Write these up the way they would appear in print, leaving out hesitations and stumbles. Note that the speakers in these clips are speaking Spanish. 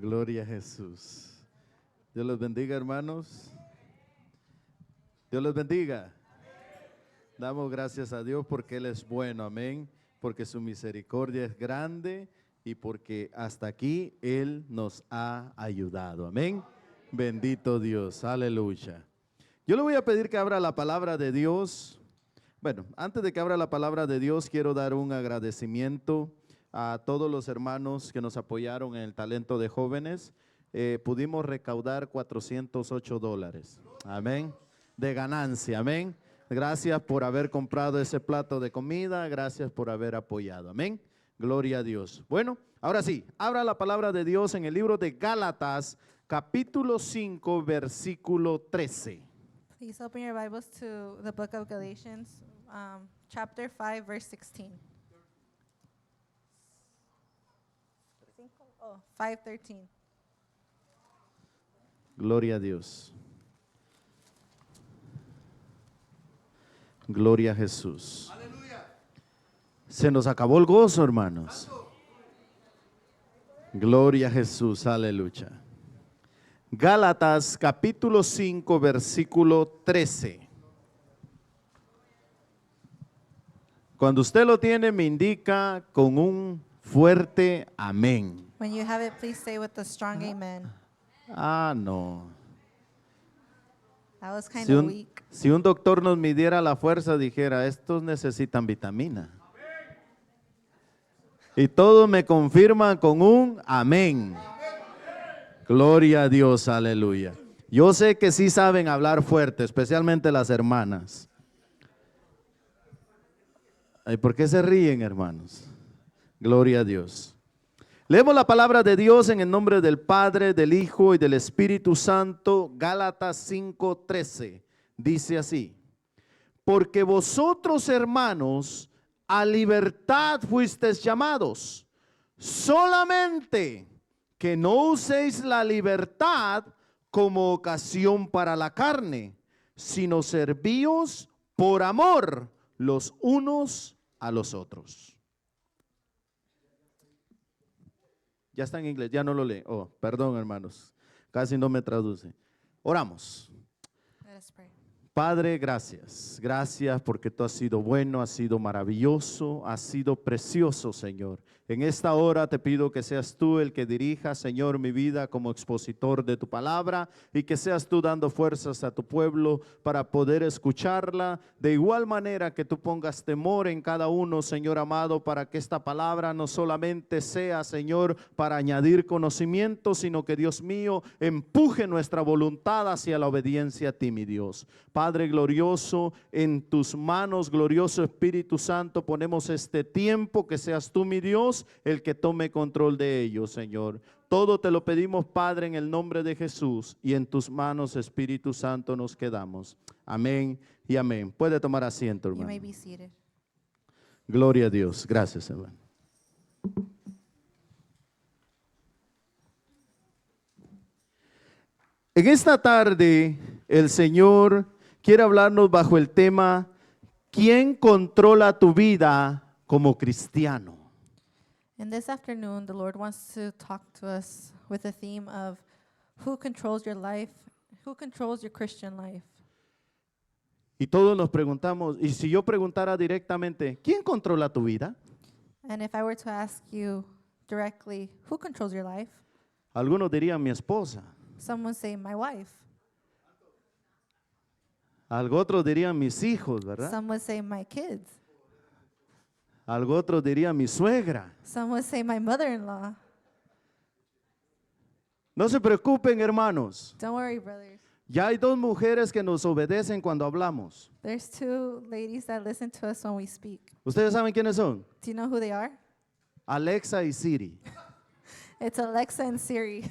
Gloria a Jesús. Dios los bendiga, hermanos. Dios los bendiga. Damos gracias a Dios porque Él es bueno, amén. Porque su misericordia es grande y porque hasta aquí Él nos ha ayudado, amén. Bendito Dios, aleluya. Yo le voy a pedir que abra la palabra de Dios. Bueno, antes de que abra la palabra de Dios, quiero dar un agradecimiento a todos los hermanos que nos apoyaron en el talento de jóvenes. Pudimos recaudar $408, amén, de ganancia, amén. Gracias por haber comprado ese plato de comida, gracias por haber apoyado, amén. Gloria a Dios. Bueno, ahora sí, abra la palabra de Dios en el libro de Gálatas, capítulo 5, versículo 13. Please open your Bibles to the book of Galatians, chapter 5, verse 16. 5:13. Gloria a Dios. Gloria a Jesús. Aleluya. Se nos acabó el gozo, hermanos. Gloria a Jesús, aleluya. Gálatas capítulo 5, versículo 13. Cuando usted lo tiene, me indica con un fuerte amén. When you have it, please say with a strong amen. Ah, no. That was kind Si of un, weak. si un doctor nos midiera la fuerza, dijera, estos necesitan vitamina. Y todos me confirman con un amén. Gloria a Dios, aleluya. Yo sé que sí saben hablar fuerte, especialmente las hermanas. Ay, ¿por qué se ríen, hermanos? Gloria a Dios. Leemos la palabra de Dios en el nombre del Padre, del Hijo y del Espíritu Santo. Gálatas 5:13 dice así: porque vosotros, hermanos, a libertad fuisteis llamados, solamente que no uséis la libertad como ocasión para la carne, sino servíos por amor los unos a los otros. Ya está en inglés, ya no lo lee. Oh, perdón, hermanos, casi no me traduce. Oramos. Let us pray. Padre, gracias. Gracias porque tú has sido bueno, has sido maravilloso, has sido precioso, Señor. En esta hora te pido que seas tú el que dirija, Señor, mi vida como expositor de tu palabra y que seas tú dando fuerzas a tu pueblo para poder escucharla. De igual manera que tú pongas temor en cada uno, Señor amado, para que esta palabra no solamente sea, Señor, para añadir conocimiento, sino que, Dios mío, empuje nuestra voluntad hacia la obediencia a ti, mi Dios. Padre glorioso, en tus manos, glorioso Espíritu Santo, ponemos este tiempo, que seas tú, mi Dios, el que tome control de ello, Señor. Todo te lo pedimos, Padre, en el nombre de Jesús, y en tus manos, Espíritu Santo, nos quedamos. Amén y amén. Puede tomar asiento, You hermano. may be seated. Gloria a Dios. Gracias, hermano. En esta tarde, el Señor quiere hablarnos bajo el tema: ¿quién controla tu vida como cristiano? And this afternoon, the Lord wants to talk to us with the theme of who controls your life, who controls your Christian life. Y todos nos preguntamos, y si yo preguntara directamente, ¿quién controla tu vida? And if I were to ask you directly, who controls your life? Algunos dirían mi esposa, Some would say, my wife. algo otros dirían mis hijos, ¿verdad? Some would say, my kids. Algo otros dirían mi suegra. Some would say, my mother-in-law. No se preocupen, hermanos. Don't worry, brothers. Ya hay dos mujeres que nos obedecen cuando hablamos. There's two ladies that listen to us when we speak. ¿Ustedes saben quiénes son? Do you know who they are? Alexa y Siri. It's Alexa and Siri.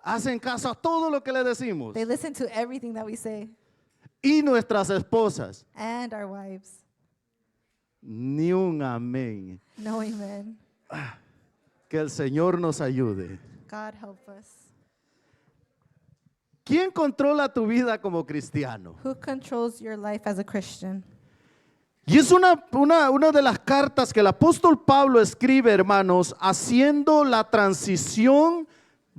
Hacen caso a todo lo que le decimos. They listen to everything that we say. Y nuestras esposas. And our wives. Ni un amén. No amen. Que el Señor nos ayude. God help us. ¿Quién controla tu vida como cristiano? Who controls your life as a Christian? Y es una de las cartas que el apóstol Pablo escribe, hermanos, haciendo la transición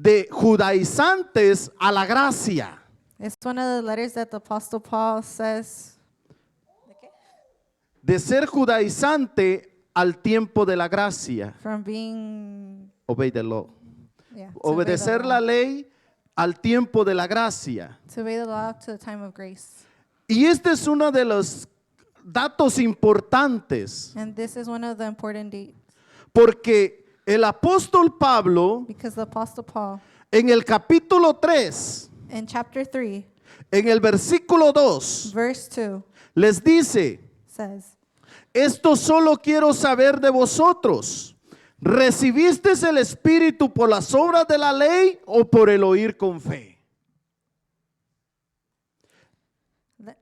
de judaizantes a la gracia. It's one of the letters that the Apostle Paul says De ser judaizante al tiempo de la gracia. from being, Obey the law. yeah, to obey the Obedecer law. la ley al tiempo de la gracia. To obey the law to the time of grace. Y este es uno de los datos importantes, And this is one of the important dates porque el apóstol Pablo because the Apostle Paul en el capítulo 3, in chapter 3, en el versículo 2, verse 2 les dice: says, esto solo quiero saber de vosotros. ¿Recibisteis el Espíritu por las obras de la ley o por el oír con fe? Let-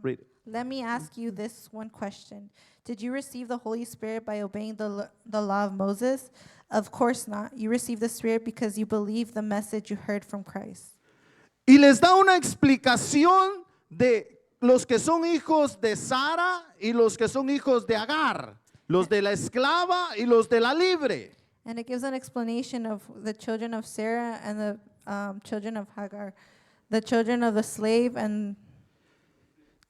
Read it. Let me ask you this one question. Did you receive the Holy Spirit by obeying the law of Moses? Of course not. You received the Spirit because you believed the message you heard from Christ. Y les da una explicación de los que son hijos de Sara y los que son hijos de Agar, los de la esclava y los de la libre. And it gives an explanation of the children of Sarah and the children of Hagar, the children of the slave and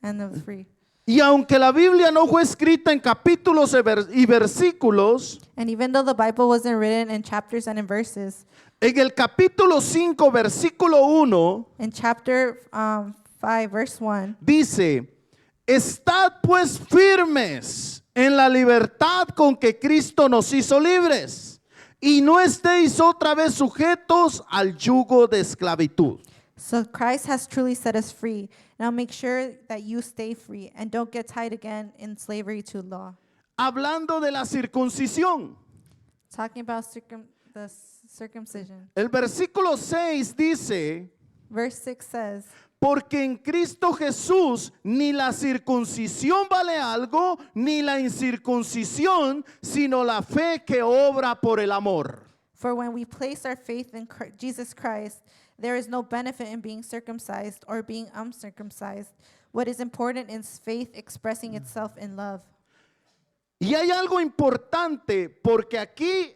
the free. Y aunque la Biblia no fue escrita en capítulos y versículos, And even though the Bible wasn't written in chapters and in verses, en el capítulo 5, versículo 1, in chapter 5, verse 1, dice: estad pues firmes en la libertad con que Cristo nos hizo libres, y no estéis otra vez sujetos al yugo de esclavitud. so Christ has truly set us free. Now make sure that you stay free and don't get tied again in slavery to law. Hablando de la circuncisión, Talking about the circumcision. el versículo 6 dice: Verse 6 says, porque en Cristo Jesús ni la circuncisión vale algo, ni la incircuncisión, sino la fe que obra por el amor. for when we place our faith in Jesus Christ, there is no benefit in being circumcised or being uncircumcised. What is important is faith expressing itself in love. Y hay algo importante, porque aquí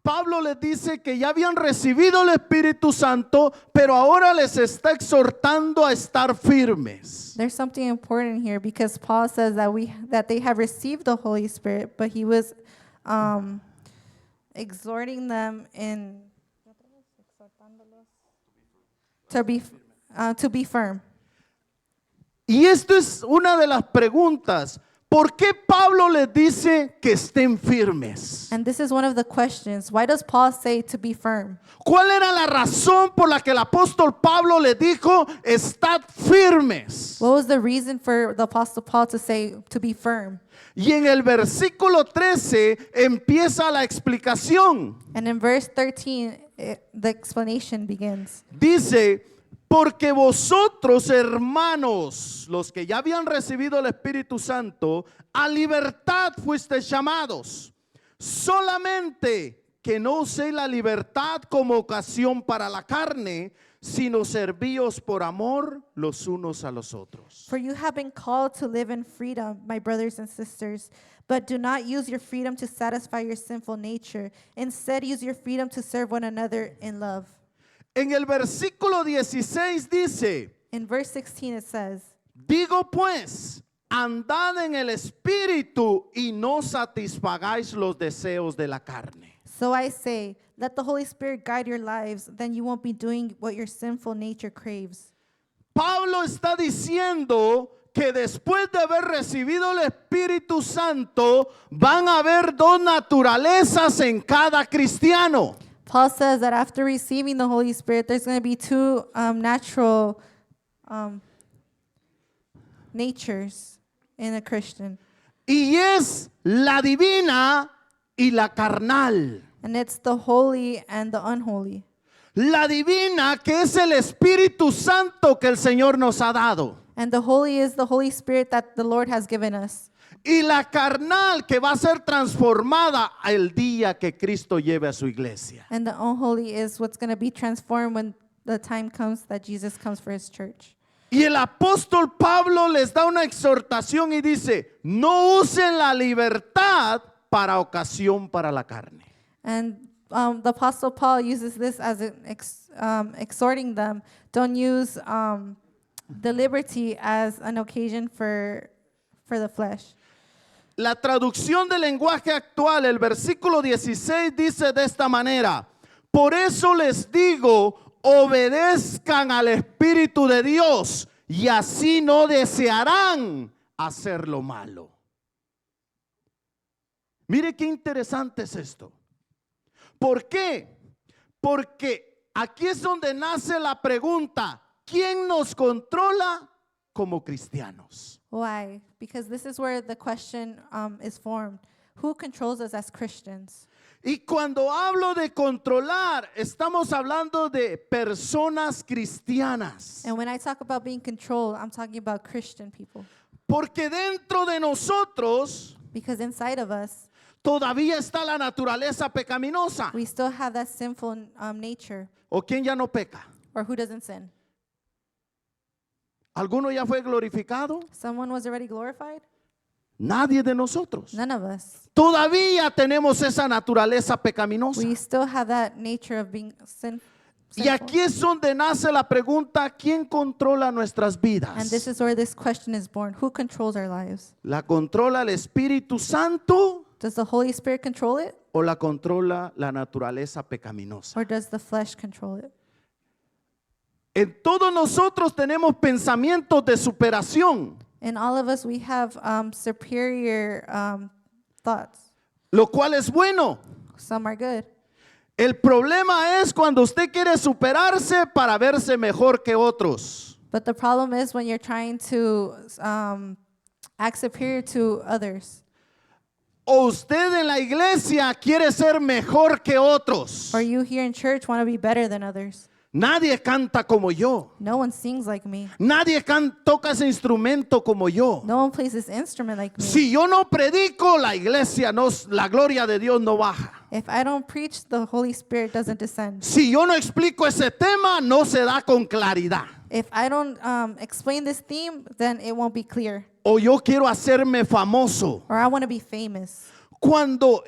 Pablo les dice que ya habían recibido el Espíritu Santo, pero ahora les está exhortando a estar firmes. There's something important here because Paul says that they have received the Holy Spirit, but he was exhorting them to be firm. Y esto es una de las preguntas. ¿Por qué Pablo les dice que estén firmes? And this is one of the questions. Why does Paul say to be firm? ¿Cuál era la razón por la que el apóstol Pablo les dijo, estad firmes? What was the reason for the Apostle Paul to say to be firm? Y en el versículo 13 empieza la explicación. And in verse 13, the explanation begins. Dice: porque vosotros, hermanos, los que ya habían recibido el Espíritu Santo, a libertad fuisteis llamados. Solamente que no uséis la libertad como ocasión para la carne, sino servíos por amor los unos a los otros. For you have been called to live in freedom, my brothers and sisters. But do not use your freedom to satisfy your sinful nature. Instead, use your freedom to serve one another in love. En el versículo 16 dice: In verse 16 it says, digo pues, andad en el Espíritu y no satisfagáis los deseos de la carne. so I say, let the Holy Spirit guide your lives, then you won't be doing what your sinful nature craves. Pablo está diciendo que después de haber recibido el Espíritu Santo, van a haber dos naturalezas en cada cristiano. Paul says that after receiving the Holy Spirit, there's going to be two natural natures in a Christian. Y es la divina y la carnal. And it's the holy and the unholy. La divina, que es el Espíritu Santo que el Señor nos ha dado. And the holy is the Holy Spirit that the Lord has given us. Y la carnal, que va a ser transformada el día que Cristo lleve a su iglesia. And the unholy is what's going to be transformed when the time comes that Jesus comes for his church. Y el apóstol Pablo les da una exhortación y dice: no usen la libertad para ocasión para la carne. And the Apostle Paul uses this as exhorting them. Don't use the liberty as an occasion for the flesh. La traducción del lenguaje actual, el versículo 16 dice de esta manera: por eso les digo, obedezcan al Espíritu de Dios y así no desearán hacer lo malo. Mire qué interesante es esto. ¿Por qué? Porque aquí es donde nace la pregunta: ¿quién nos controla como cristianos? Why? Because this is where the question is formed. Who controls us as Christians? Y cuando hablo de controlar, estamos hablando de personas cristianas. And when I talk about being controlled, I'm talking about Christian people. Porque dentro de nosotros Because inside of us, todavía está la naturaleza pecaminosa. we still have that sinful nature. ¿O quién ya no peca? Or who doesn't sin? ¿Alguno ya fue glorificado? Someone was already glorified? Nadie de nosotros. None of us. Todavía tenemos esa naturaleza pecaminosa. We still have that nature of being sinful. Y aquí es donde nace la pregunta: ¿quién controla nuestras And vidas? this is where this question is born. Who controls our lives? ¿La controla el Espíritu Santo Does the Holy Spirit control it? o la controla la naturaleza pecaminosa? Or does the flesh control it? En todos nosotros tenemos pensamientos de superación, In all of us, we have superior thoughts. lo cual es bueno. Some are good. El problema es cuando usted quiere superarse para verse mejor que otros. But the problem is when you're trying to act superior to others. O usted en la iglesia quiere ser mejor que otros. Or you here in church want to be better than others. Nadie canta como yo. No one sings like me. Nadie toca ese instrumento como yo. No one plays this instrument like me. Si yo no predico, la iglesia la gloria de Dios no baja. If I don't preach, the Holy Spirit doesn't descend. Si yo no explico ese tema, no se da con claridad. If I don't explain this theme, then it won't be clear. O yo quiero hacerme famoso. Or I want to be famous. Cuando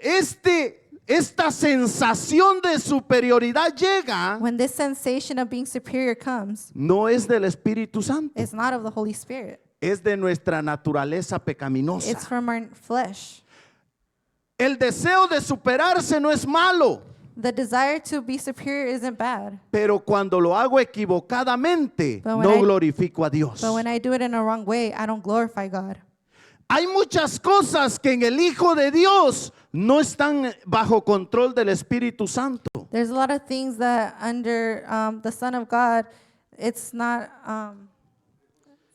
esta sensación de superioridad llega, When this sensation of being superior comes, no es del Espíritu Santo, it's not of the Holy Spirit. es de nuestra naturaleza It's pecaminosa. from our flesh. El deseo de superarse no es malo, The desire to be superior isn't bad. pero cuando lo hago equivocadamente, But when no I- glorifico a Dios. But when I do it in a wrong way, I don't glorify God. Hay muchas cosas que en el Hijo de Dios no están bajo control del Espíritu Santo. There's a lot of things that under the Son of God, it's not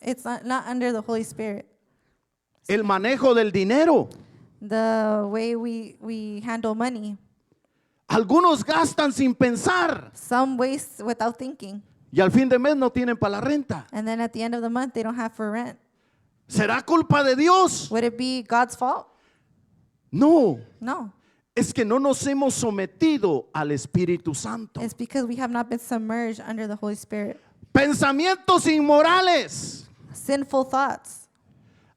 under the Holy Spirit. El manejo del dinero. The way we handle money. Algunos gastan sin pensar Some waste without thinking. y al fin de mes no tienen para la renta. And then at the end of the month, they don't have for rent. ¿Será culpa de Dios? Would it be God's fault? No, No. es que no nos hemos sometido al Espíritu Santo. It's because we have not been submerged under the Holy Spirit. Pensamientos inmorales. Sinful thoughts.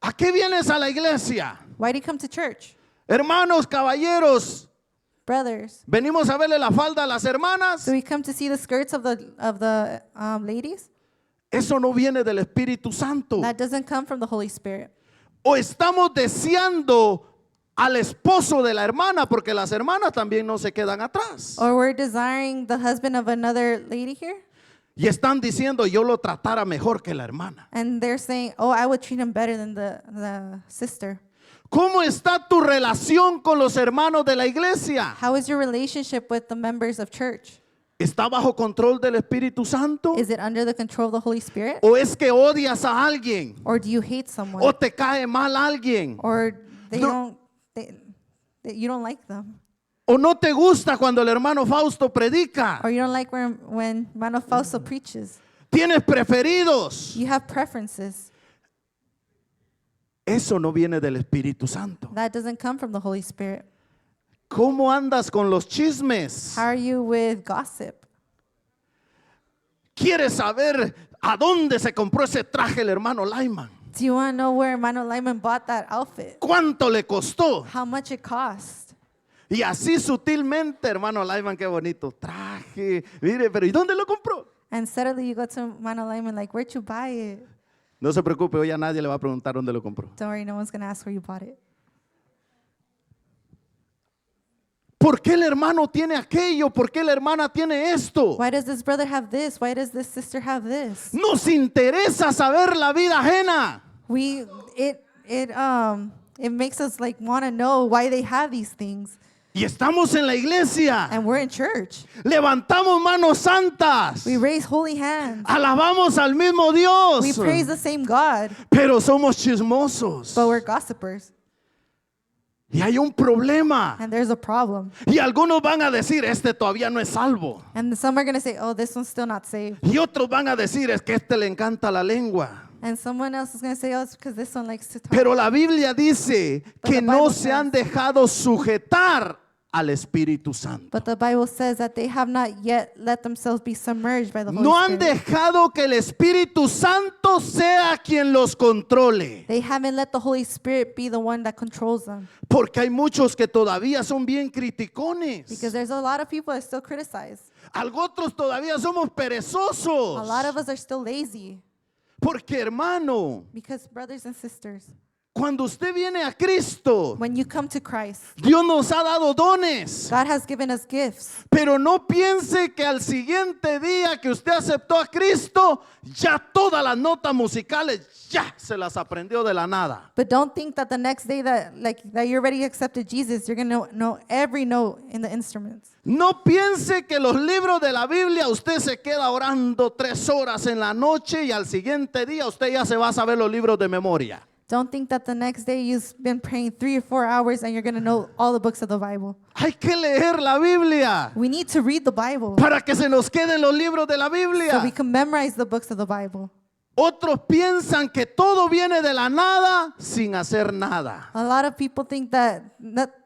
¿A qué vienes a la iglesia? Why do you come to church? Hermanos, caballeros, Brothers, venimos a verle la falda a las hermanas. do we come to see the skirts of the ladies? Eso no viene del Espíritu Santo. That doesn't come from the Holy Spirit. O estamos deseando al esposo de la hermana, porque las hermanas también no se quedan atrás. Or we're desiring the husband of another lady here, Y están diciendo: yo lo tratara mejor que la hermana. and they're saying, oh, I would treat him better than the sister. ¿Cómo está tu relación con los hermanos de la iglesia? How is your relationship with the members of church? ¿Está bajo control del Espíritu Santo? Is it under the control of the Holy Spirit? ¿O es que odias a alguien? Or do you hate someone? ¿O te cae mal alguien? Or they No. you don't like them? ¿O no te gusta cuando el hermano Fausto predica? Or you don't like when Mano Fausto preaches? ¿Tienes preferidos? You have preferences. Eso no viene del Espíritu Santo. That doesn't come from the Holy Spirit. ¿Cómo andas con los chismes? How are you with gossip? ¿Quieres saber a dónde se compró ese traje el hermano Lyman? Do you want to know where Mano Lyman bought that outfit? ¿Cuánto le costó? How much it cost? Y así sutilmente, hermano Lyman, qué bonito traje. Mire, pero ¿y dónde lo compró? And suddenly you go to Mount Alignment, like, where'd you buy it? No se preocupe, hoy a nadie le va a preguntar dónde lo compró. Don't worry, no one's going to ask where you bought it. ¿Por qué el hermano tiene aquello? ¿Por qué la hermana tiene esto? Why does this brother have this? Why does this sister have this? Nos interesa saber la vida ajena. It makes us like want to know why they have these things. Y estamos en la iglesia. And we're in church. Levantamos manos santas. We raise holy hands. Alabamos al mismo Dios. We praise the same God, Pero somos chismosos. but we're gossipers. Y hay un problema. And there's a problem. Y algunos van a decir, este todavía no es salvo. And some are going to say, oh, this one's still not saved. Y otros van a decir, es que este le encanta la lengua. And someone else is going to say, oh, it's because this one likes to talk. Pero la Biblia dice But que the no Bible se han dejado sujetar al Espíritu Santo. But the Bible says that they have not yet let themselves be submerged by the Holy No han Spirit. dejado que el Espíritu Santo sea quien los controle. They haven't let the Holy Spirit be the one that controls them. Porque hay muchos que todavía son bien criticones. Because there's a lot of people that still criticize. Otros todavía somos perezosos. A lot of us are still lazy. Porque hermano, Because brothers and sisters, cuando usted viene a Cristo, when you come to Christ, Dios nos ha dado dones. God has given us gifts. Pero no piense que al siguiente día que usted aceptó a Cristo, ya todas las notas musicales ya se las aprendió de la nada. But don't think that the next day that you already accepted Jesus, you're going to know every note in the instruments. No piense que los libros de la Biblia usted se queda orando 3 horas en la noche y al siguiente día usted ya se va a saber los libros de memoria. Don't think that the next day you've been praying 3 or 4 hours and you're going to know all the books of the Bible. Hay que leer la Biblia We need to read the Bible para que se nos queden los libros de la so we Biblia. can memorize the books of the Bible. Otros piensan que todo viene de la nada sin hacer nada. A lot of people think that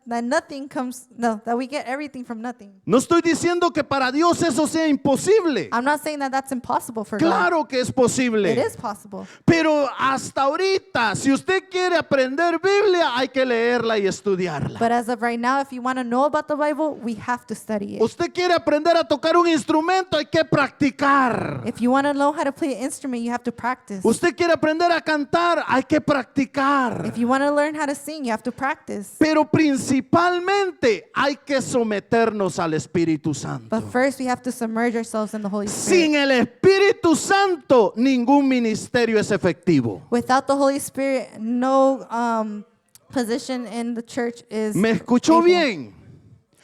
nothing comes, that we get everything from nothing. No estoy diciendo que para Dios eso sea imposible. I'm not saying that that's impossible for God. Claro que es It posible. is possible. Pero hasta ahorita, si usted quiere aprender Biblia, hay que leerla y estudiarla. But as of right now, if you want to know about the Bible, we have to study it. Usted quiere aprender a tocar un instrumento, hay que practicar. If you want to know how to play an instrument, you have to practice. Usted quiere aprender a cantar, hay que practicar. If you want to learn how to sing, you have to practice. Pero principalmente hay que someternos al Espíritu Santo. But first, we have to submerge ourselves in the Holy Sin Spirit. el Espíritu Santo, ningún ministerio es efectivo. Without the Holy Spirit, no position in the church is ¿Me escuchó able- bien?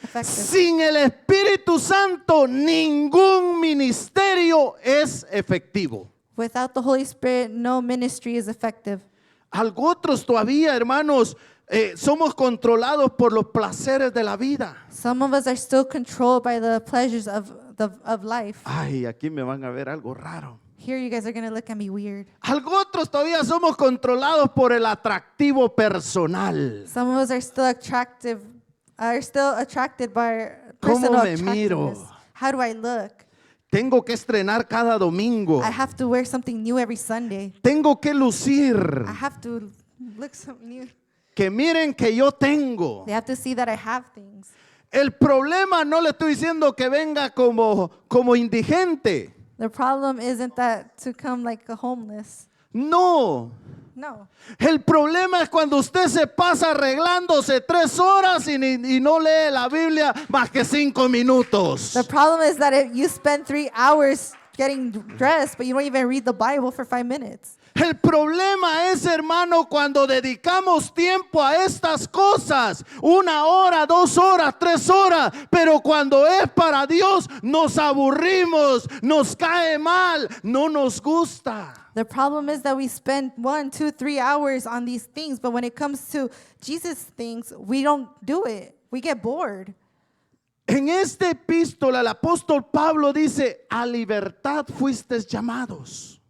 effective. Sin el Espíritu Santo, ningún ministerio es efectivo. Without the Holy Spirit, no ministry is effective. Otros todavía, hermanos, somos controlados por los placeres de la vida. Some of us are still controlled by the pleasures of life. Ay, aquí me van a ver algo raro. Here, you guys are going to look at me weird. Otros todavía somos controlados por el atractivo personal. Some of us are still attracted by our ¿Cómo personal me miro? attractiveness. How do I look? Tengo que estrenar cada domingo. I have to wear something new every Sunday. Tengo que lucir. I have to look something new. Que miren que yo tengo. They have to see that I have things. El problema no le estoy diciendo que venga como indigente. The problem isn't that to come like a homeless. No. No. El problema es cuando usted se pasa arreglándose 3 horas y no lee la Biblia más que 5 minutos. The problem is that if you spend 3 hours getting dressed, but you don't even read the Bible for 5 minutes. El problema es, hermano, cuando dedicamos tiempo a estas cosas, 1 hora, 2 horas, 3 horas, pero cuando es para Dios nos aburrimos, nos cae mal, no nos gusta. The problem is that we spend 1, 2, 3 hours on these things, but when it comes to Jesus things, we don't do it. We get bored. En esta epístola el apóstol Pablo dice, a libertad fuisteis llamados.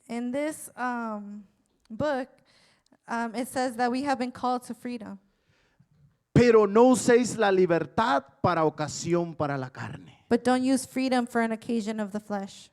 In this book, it says that we have been called to freedom. Pero no uséis la libertad para ocasión para la carne. But don't use freedom for an occasion of the flesh.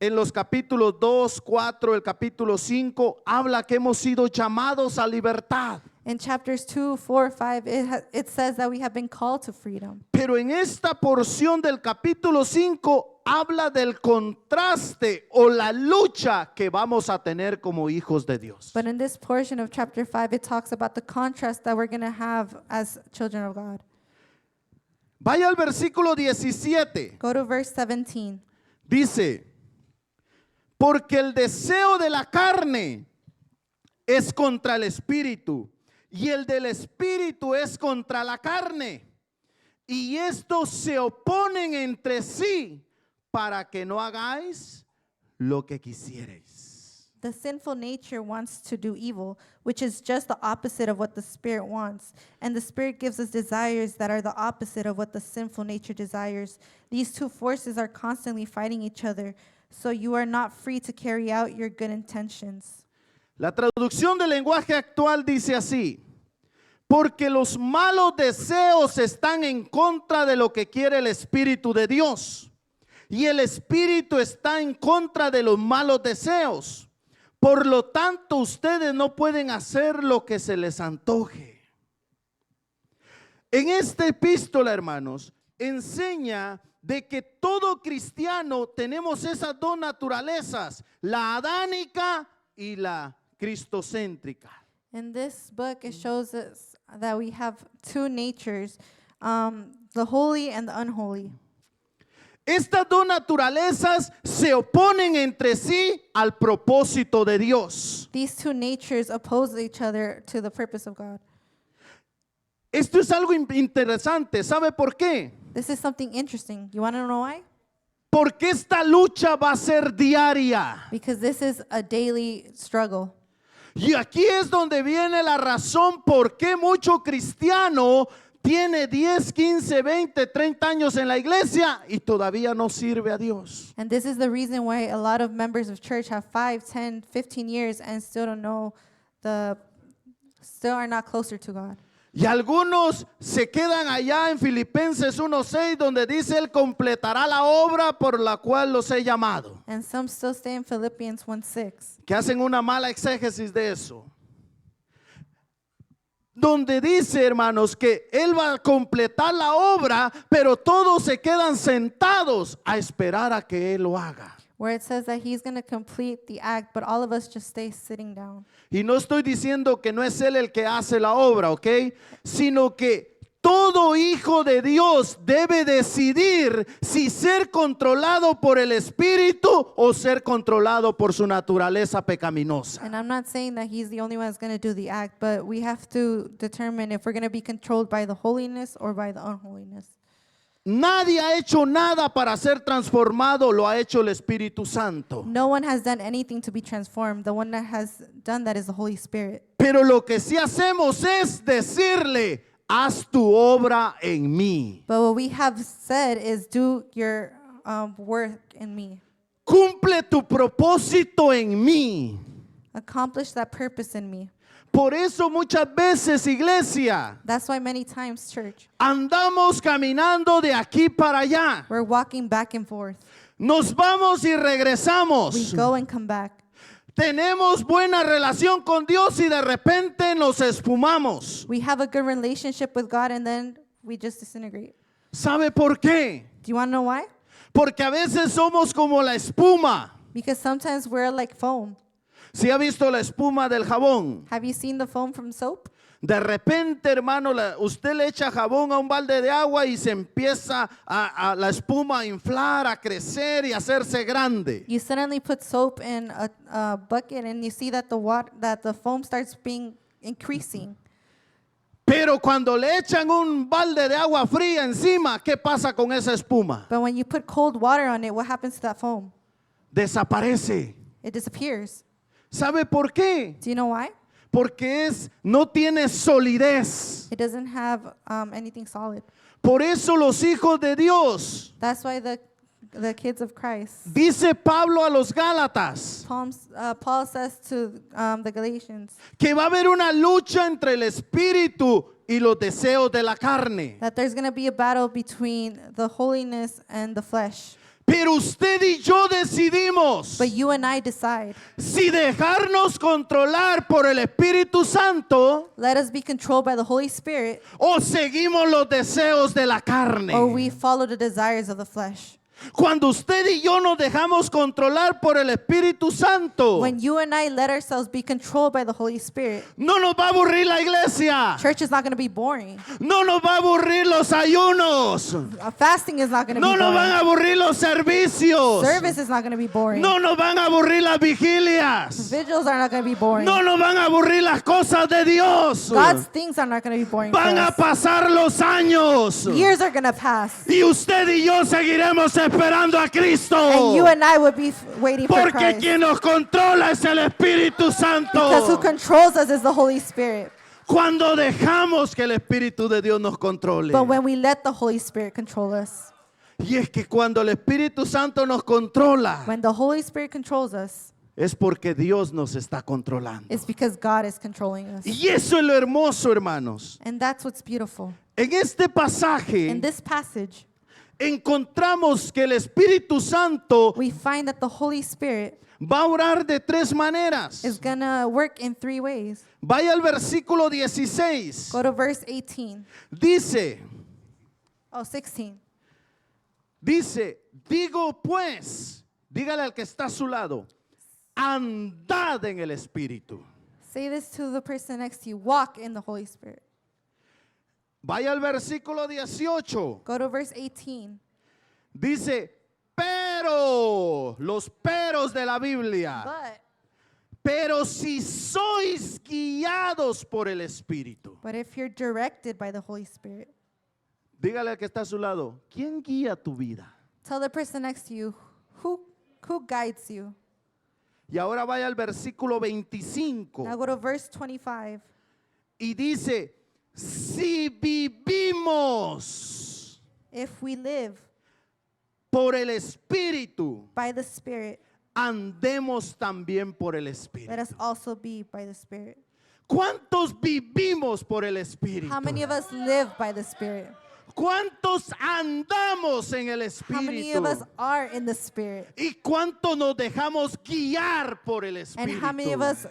En los capítulos 2, 4, el capítulo 5, habla que hemos sido llamados a libertad. In chapters 2, 4, 5, it says that we have been called to freedom. Pero en esta porción del capítulo 5 habla del contraste o la lucha que vamos a tener como hijos de Dios. But in this portion of chapter 5, it talks about the contrast that we're going to have as children of God. Vaya al versículo 17. Go to verse 17. Dice, porque el deseo de la carne es contra el espíritu y el del espíritu es contra la carne. Y estos se oponen entre sí para que no hagáis lo que quisierais. The sinful nature wants to do evil, which is just the opposite of what the Spirit wants. And the Spirit gives us desires that are the opposite of what the sinful nature desires. These two forces are constantly fighting each other, so you are not free to carry out your good intentions. La traducción del lenguaje actual dice así: porque los malos deseos están en contra de lo que quiere el Espíritu de Dios, y el Espíritu está en contra de los malos deseos. Por lo tanto, ustedes no pueden hacer lo que se les antoje. En esta epístola, hermanos, enseña de que todo cristiano tenemos esas dos naturalezas, la adánica y la cristocéntrica. In this book, it shows us that we have two natures, the holy and the unholy. Estas dos naturalezas se oponen entre sí al propósito de Dios. These two natures oppose each other to the purpose of God. Esto es algo interesante. ¿Sabe por qué? This is something interesting. You want to know why? Porque esta lucha va a ser diaria. Because this is a daily struggle. Y aquí es donde viene la razón por qué mucho cristiano tiene 10, 15, 20, 30 años en la iglesia y todavía no sirve a Dios. And this is the reason why a lot of members of church have 5, 10, 15 years and still don't know still are not closer to God. Y algunos se quedan allá en Filipenses 1:6 donde dice Él completará la obra por la cual los he llamado. And some still stay in Philippians 1:6. Que hacen una mala exégesis de eso. Donde dice, hermanos, que Él va a completar la obra, pero todos se quedan sentados a esperar a que Él lo haga. Where it says that he's going to complete the act, but all of us just stay sitting down. Y no estoy diciendo que no es Él el que hace la obra, ¿ok? Sino que todo hijo de Dios debe decidir si ser controlado por el Espíritu o ser controlado por su naturaleza pecaminosa. And I'm not saying that he's the only one that's going to do the act, but we have to determine if we're going to be controlled by the holiness or by the unholiness. Nadie ha hecho nada para ser transformado, lo ha hecho el Espíritu Santo. No one has done anything to be transformed. The one that has done that is the Holy Spirit. Pero lo que sí hacemos es decirle, haz tu obra en mí. But what we have said is do your work in me. Cumple tu propósito en mí. Accomplish that purpose in me. Por eso muchas veces, iglesia, That's why many times, church, andamos caminando de aquí para allá. we're walking back and forth. Nos vamos y We regresamos. go and come back. Tenemos buena relación con Dios y de repente nos esfumamos. We have a good relationship with God and then we just disintegrate. ¿Sabe por qué? Do you want to know why? Porque a veces somos como la espuma. Because sometimes we're like foam. ¿Sí ha visto la espuma del jabón? Have you seen the foam from soap? De repente, hermano, usted le echa jabón a un balde de agua y se empieza a la espuma a inflar, a crecer y a hacerse grande. You suddenly put soap in a bucket and you see that the foam starts being increasing. Pero cuando le echan un balde de agua fría encima, ¿qué pasa con esa espuma? But when you put cold water on it, what happens to that foam? Desaparece. It disappears. ¿Sabe por qué? Do you know why? Porque no tiene solidez. It doesn't have anything solid. Por eso los hijos de Dios, That's why the kids of Christ, dice Pablo a los Gálatas, Paul says to the Galatians que va a haber una lucha entre el espíritu y los deseos de la carne. that there's going to be a battle between the holiness and the flesh. Pero usted y yo decidimos But you and I decide. si dejarnos controlar por el Espíritu Santo Let us be controlled by the Holy Spirit, o seguimos los deseos de la carne. or we follow the desires of the flesh. Cuando usted y yo nos dejamos controlar por el Espíritu Santo, When you and I let ourselves be controlled by the Holy Spirit, no nos va a aburrir la iglesia. church is not going to be boring. No nos va a aburrir los ayunos. Fasting is not going to No be nos van boring. a aburrir los servicios. Service is not going to be boring. No nos van a aburrir las vigilias. Vigils are not going to be boring. No nos van a aburrir las cosas de Dios. God's things are not going to be boring for Van a us. pasar los años. Years are going to pass. Y usted y yo seguiremos esperando a Cristo. And you and I would be waiting for Porque Christ. quien nos controla es el Espíritu Because who Santo. controls us is the Holy Spirit. Cuando dejamos que el Espíritu de Dios nos controle. But when we let the Holy Spirit control us, Y es que cuando el Espíritu Santo nos controla, when the Holy Spirit controls us, es porque Dios nos está controlando. it's because God is controlling us. Y eso es lo hermoso, hermanos. And that's what's beautiful. En este pasaje In this passage, encontramos que el Espíritu Santo we find that the Holy Spirit va a orar de tres maneras. is going to work in three ways. Vaya al versículo 16. Go to verse 18. Dice, Oh, 16. digo pues, dígale al que está a su lado, andad en el Espíritu. Say this to the person next to you. Walk in the Holy Spirit. Vaya al versículo 18. Go to verse 18. Dice, pero, los peros de la Biblia. Pero si sois guiados por el Espíritu. But if you're directed by the Holy Spirit, Dígale al que está a su lado, ¿quién guía tu vida? tell the person next to you, who guides you? Y ahora vaya al versículo 25 Now go to verse 25. y dice, si vivimos If we live por el Espíritu, by the Spirit, andemos también por el let Espíritu. us also be by the Spirit. ¿Cuántos vivimos por el Espíritu? How many of us live by the Spirit? ¿Cuántos andamos en el How many of us Espíritu? are in the Spirit? ¿Y cuánto nos dejamos guiar por el And how many of Espíritu? us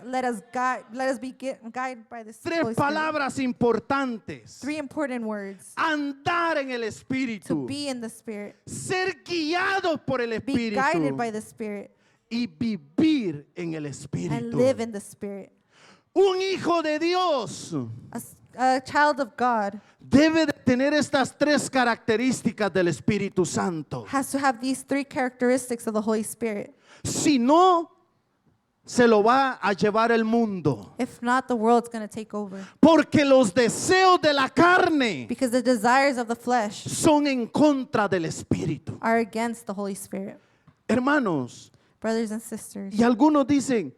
let us be guided by the Tres Holy Spirit? palabras importantes. Three important words. Andar en el To Espíritu. be in the Spirit. Ser guiados por el Be guided by Espíritu. the Spirit. Y vivir en el And Espíritu. live in the Spirit. Un hijo de Dios A child of God debe de tener estas tres características del Espíritu Santo. has to have these three characteristics of the Holy Spirit. Si no, se lo va a llevar el mundo. If not, the world's going to take over. Porque los deseos de la carne Because the desires of the flesh son en contra del Espíritu. are against the Holy Spirit. Hermanos, Brothers and sisters. y algunos dicen,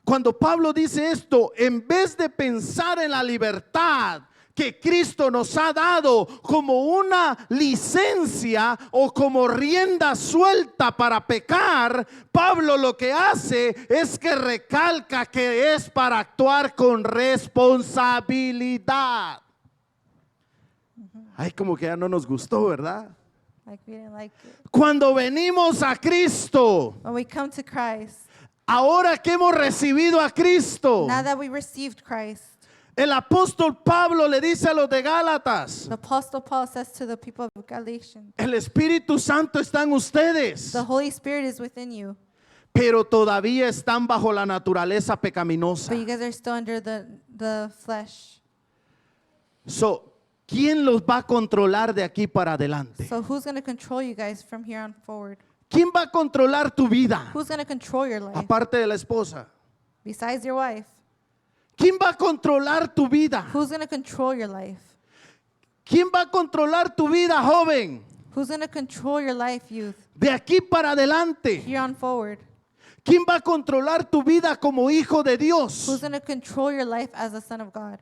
cuando Pablo dice esto, en vez de pensar en la libertad que Cristo nos ha dado como una licencia o como rienda suelta para pecar, Pablo lo que hace es que recalca que es para actuar con responsabilidad. Ay, como que ya no nos gustó, ¿verdad? Like we didn't like it. Cuando venimos a Cristo, When we come to Christ, ahora que hemos recibido a Cristo, now that we received Christ, el apóstol Pablo le dice a los de Gálatas, the Apostle Paul says to the people of Galatians, el Espíritu Santo está en ustedes, the Holy Spirit is within you, pero todavía están bajo la naturaleza pecaminosa. but you guys are still under the flesh. So, ¿quién los va a controlar de aquí para adelante? So who's going to control you guys from here on forward? ¿Quién va a controlar tu vida? Who's going to control your life Aparte de la esposa. besides your wife? ¿Quién va a controlar tu vida? Who's going to control your life? ¿Quién va a controlar tu vida, joven? Who's going to control your life, youth, De aquí para adelante. here on forward? ¿Quién va a controlar tu vida como hijo de Who's Dios? going to control your life as a son of God?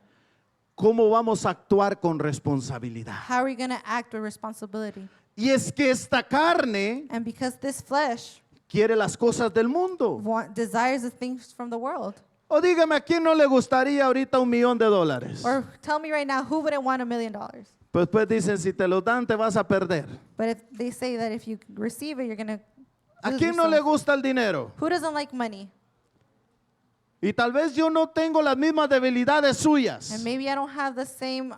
¿Cómo vamos a actuar con responsabilidad? How are you going to act with responsibility? Y es que esta carne And because this flesh quiere las cosas del mundo. desires the things from the world. O dígame, ¿a quién no le gustaría ahorita $1,000,000? Or tell me right now, who wouldn't want $1 million? Pues dicen, si te lo dan, te vas a perder. But if they say that if you receive it, you're going to ¿A lose quién no le yourself. gusta el dinero? Who doesn't like money? Y tal vez yo no tengo las mismas debilidades And suyas. maybe I don't have the same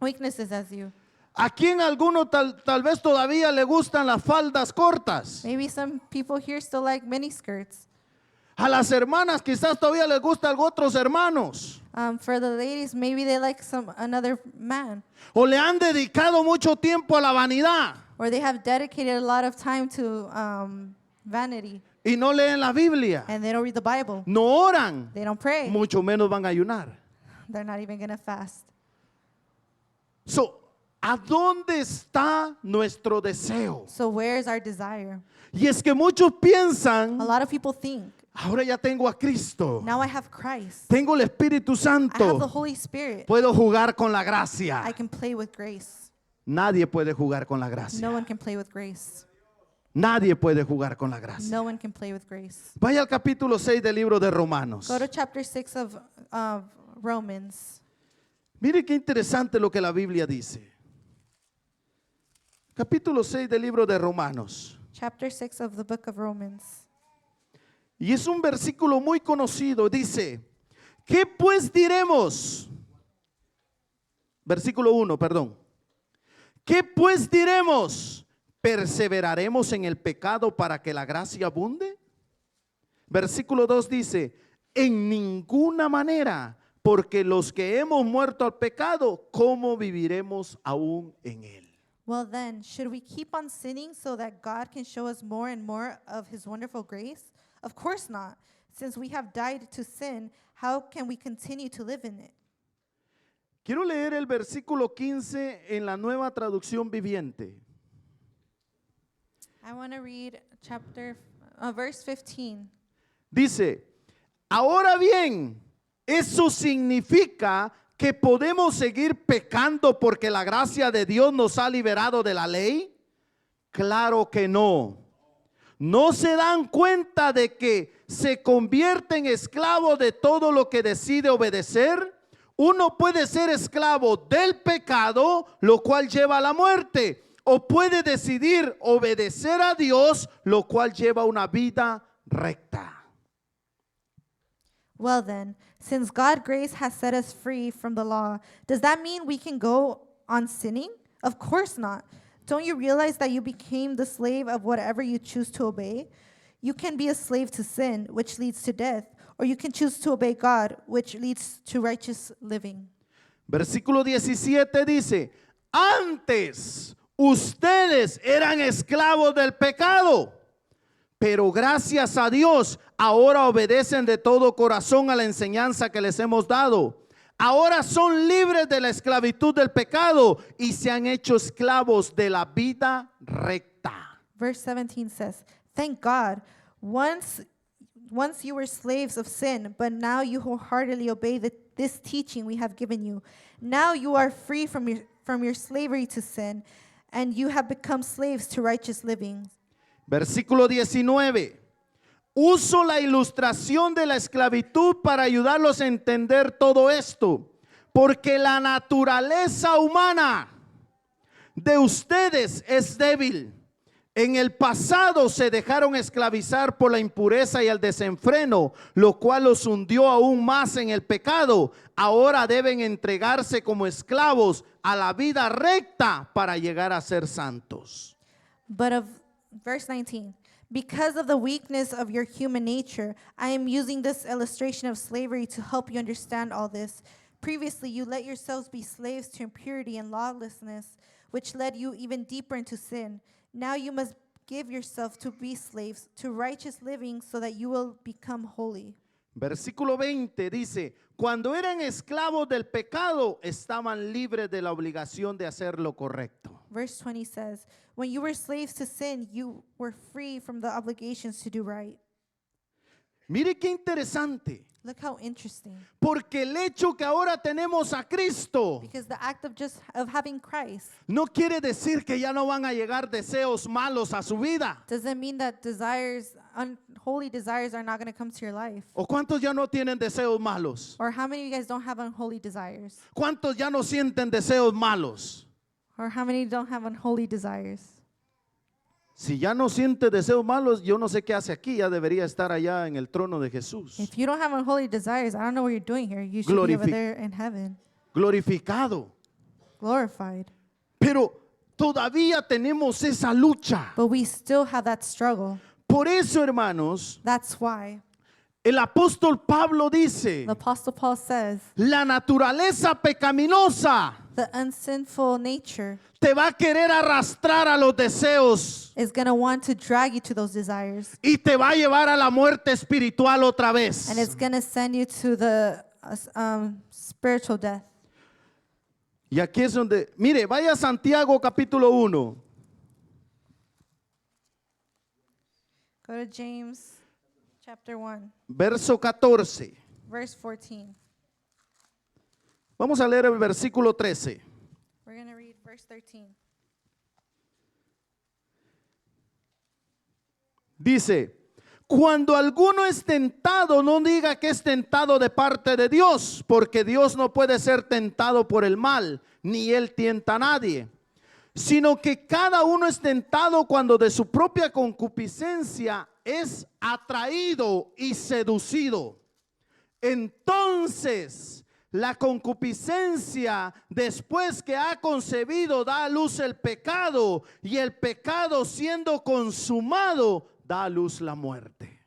weaknesses as you. ¿A quién alguno tal vez todavía le gustan las faldas cortas? Maybe some people here still like mini skirts. A las hermanas quizás todavía les gustan otros hermanos. For the ladies, maybe they like another man. O le han dedicado mucho tiempo a la vanidad Or they have dedicated a lot of time to vanity. y no leen la Biblia. And they don't read the Bible. No oran. They don't pray. Mucho menos van a ayunar. They're not even going to fast. So, ¿a dónde está nuestro deseo? So where's our desire? Y es que muchos piensan, A lot of people think, ahora ya tengo a Cristo, now I have Christ. tengo el Espíritu I have the Santo, Holy Spirit. puedo jugar con la gracia. I can play with grace. Nadie puede jugar con la No gracia. one can play with grace. Nadie puede jugar con la gracia. No one can play with grace. Vaya al capítulo 6 del libro de Romanos. Go to chapter 6 of Romans. Mire qué interesante lo que la Biblia dice. Capítulo 6 del libro de Romanos. Chapter 6 of the book of Romans. Y es un versículo muy conocido. Dice, ¿qué pues diremos? Versículo 1, perdón. ¿Qué pues diremos? ¿Perseveraremos en el pecado para que la gracia abunde? Versículo 2 dice, en ninguna manera, porque los que hemos muerto al pecado, ¿cómo viviremos aún en él? Well then, should we keep on sinning so that God can show us more and more of his wonderful grace? Of course not. Since we have died to sin, how can we continue to live in it? Quiero leer el versículo 15 en la Nueva Traducción Viviente. I want to read verse 15. Dice, ahora bien, ¿eso significa que podemos seguir pecando porque la gracia de Dios nos ha liberado de la ley? Claro que no. ¿No se dan cuenta de que se convierte en esclavo de todo lo que decide obedecer? Uno puede ser esclavo del pecado, lo cual lleva a la muerte, o puede decidir obedecer a Dios, lo cual lleva una vida recta. Well then, since God's grace has set us free from the law, does that mean we can go on sinning? Of course not. Don't you realize that you became the slave of whatever you choose to obey? You can be a slave to sin, which leads to death, or you can choose to obey God, which leads to righteous living. Versículo 17 dice, antes ustedes eran esclavos del pecado, pero gracias a Dios ahora obedecen de todo corazón a la enseñanza que les hemos dado. Ahora son libres de la esclavitud del pecado y se han hecho esclavos de la vida recta. Verse 17 says, thank God, once you were slaves of sin, but now you wholeheartedly obey this teaching we have given you. Now you are free from your slavery to sin, and you have become slaves to righteous living. Versículo 19. Uso la ilustración de la esclavitud para ayudarlos a entender todo esto, porque la naturaleza humana de ustedes es débil. En el pasado se dejaron esclavizar por la impureza y el desenfreno, lo cual los hundió aún más en el pecado. Ahora deben entregarse como esclavos a la vida recta para llegar a ser santos. Verse 19, because of the weakness of your human nature, I am using this illustration of slavery to help you understand all this. Previously, you let yourselves be slaves to impurity and lawlessness, which led you even deeper into sin. Now you must give yourself to be slaves to righteous living so that you will become holy. Versículo 20 dice, cuando eran esclavos del pecado, estaban libres de la obligación de hacer lo correcto. Verse 20 says, when you were slaves to sin, you were free from the obligations to do right. Mire qué interesante, Look how interesting. porque el hecho que ahora tenemos a Cristo Because the act of having Christ no quiere decir que ya no van a llegar deseos malos a su vida. doesn't mean that unholy desires are not going to come to your life? ¿O cuántos ya no tienen deseos malos? Or how many of you guys don't have unholy desires? ¿Cuántos ya no sienten deseos malos? Or how many don't have unholy desires? Si ya no siente deseos malos, yo no sé qué hace aquí, ya debería estar allá en el trono de Jesús. If you don't have unholy desires, I don't know what you're doing here. You should be over Glorifi- there in heaven, Glorificado. glorified. Pero todavía tenemos esa lucha. But we still have that struggle. Por eso, hermanos, That's why el apóstol Pablo dice, the Apostle Paul says, la naturaleza pecaminosa the unsinful nature te va a querer arrastrar a los deseos is going to want to drag you to those desires. y te va a llevar a la muerte espiritual otra vez. And it's going to send you to the spiritual death. Y aquí es donde, mire, vaya a Santiago capítulo 1. Go to James chapter 1, Verso 14. verse 14. Vamos a leer el versículo 13. We're going to read verse 13. Dice, cuando alguno es tentado, no diga que es tentado de parte de Dios, porque Dios no puede ser tentado por el mal, ni él tienta a nadie, sino que cada uno es tentado cuando de su propia concupiscencia es atraído y seducido. Entonces, la concupiscencia, después que ha concebido, da a luz el pecado, y el pecado, siendo consumado, da a luz la muerte.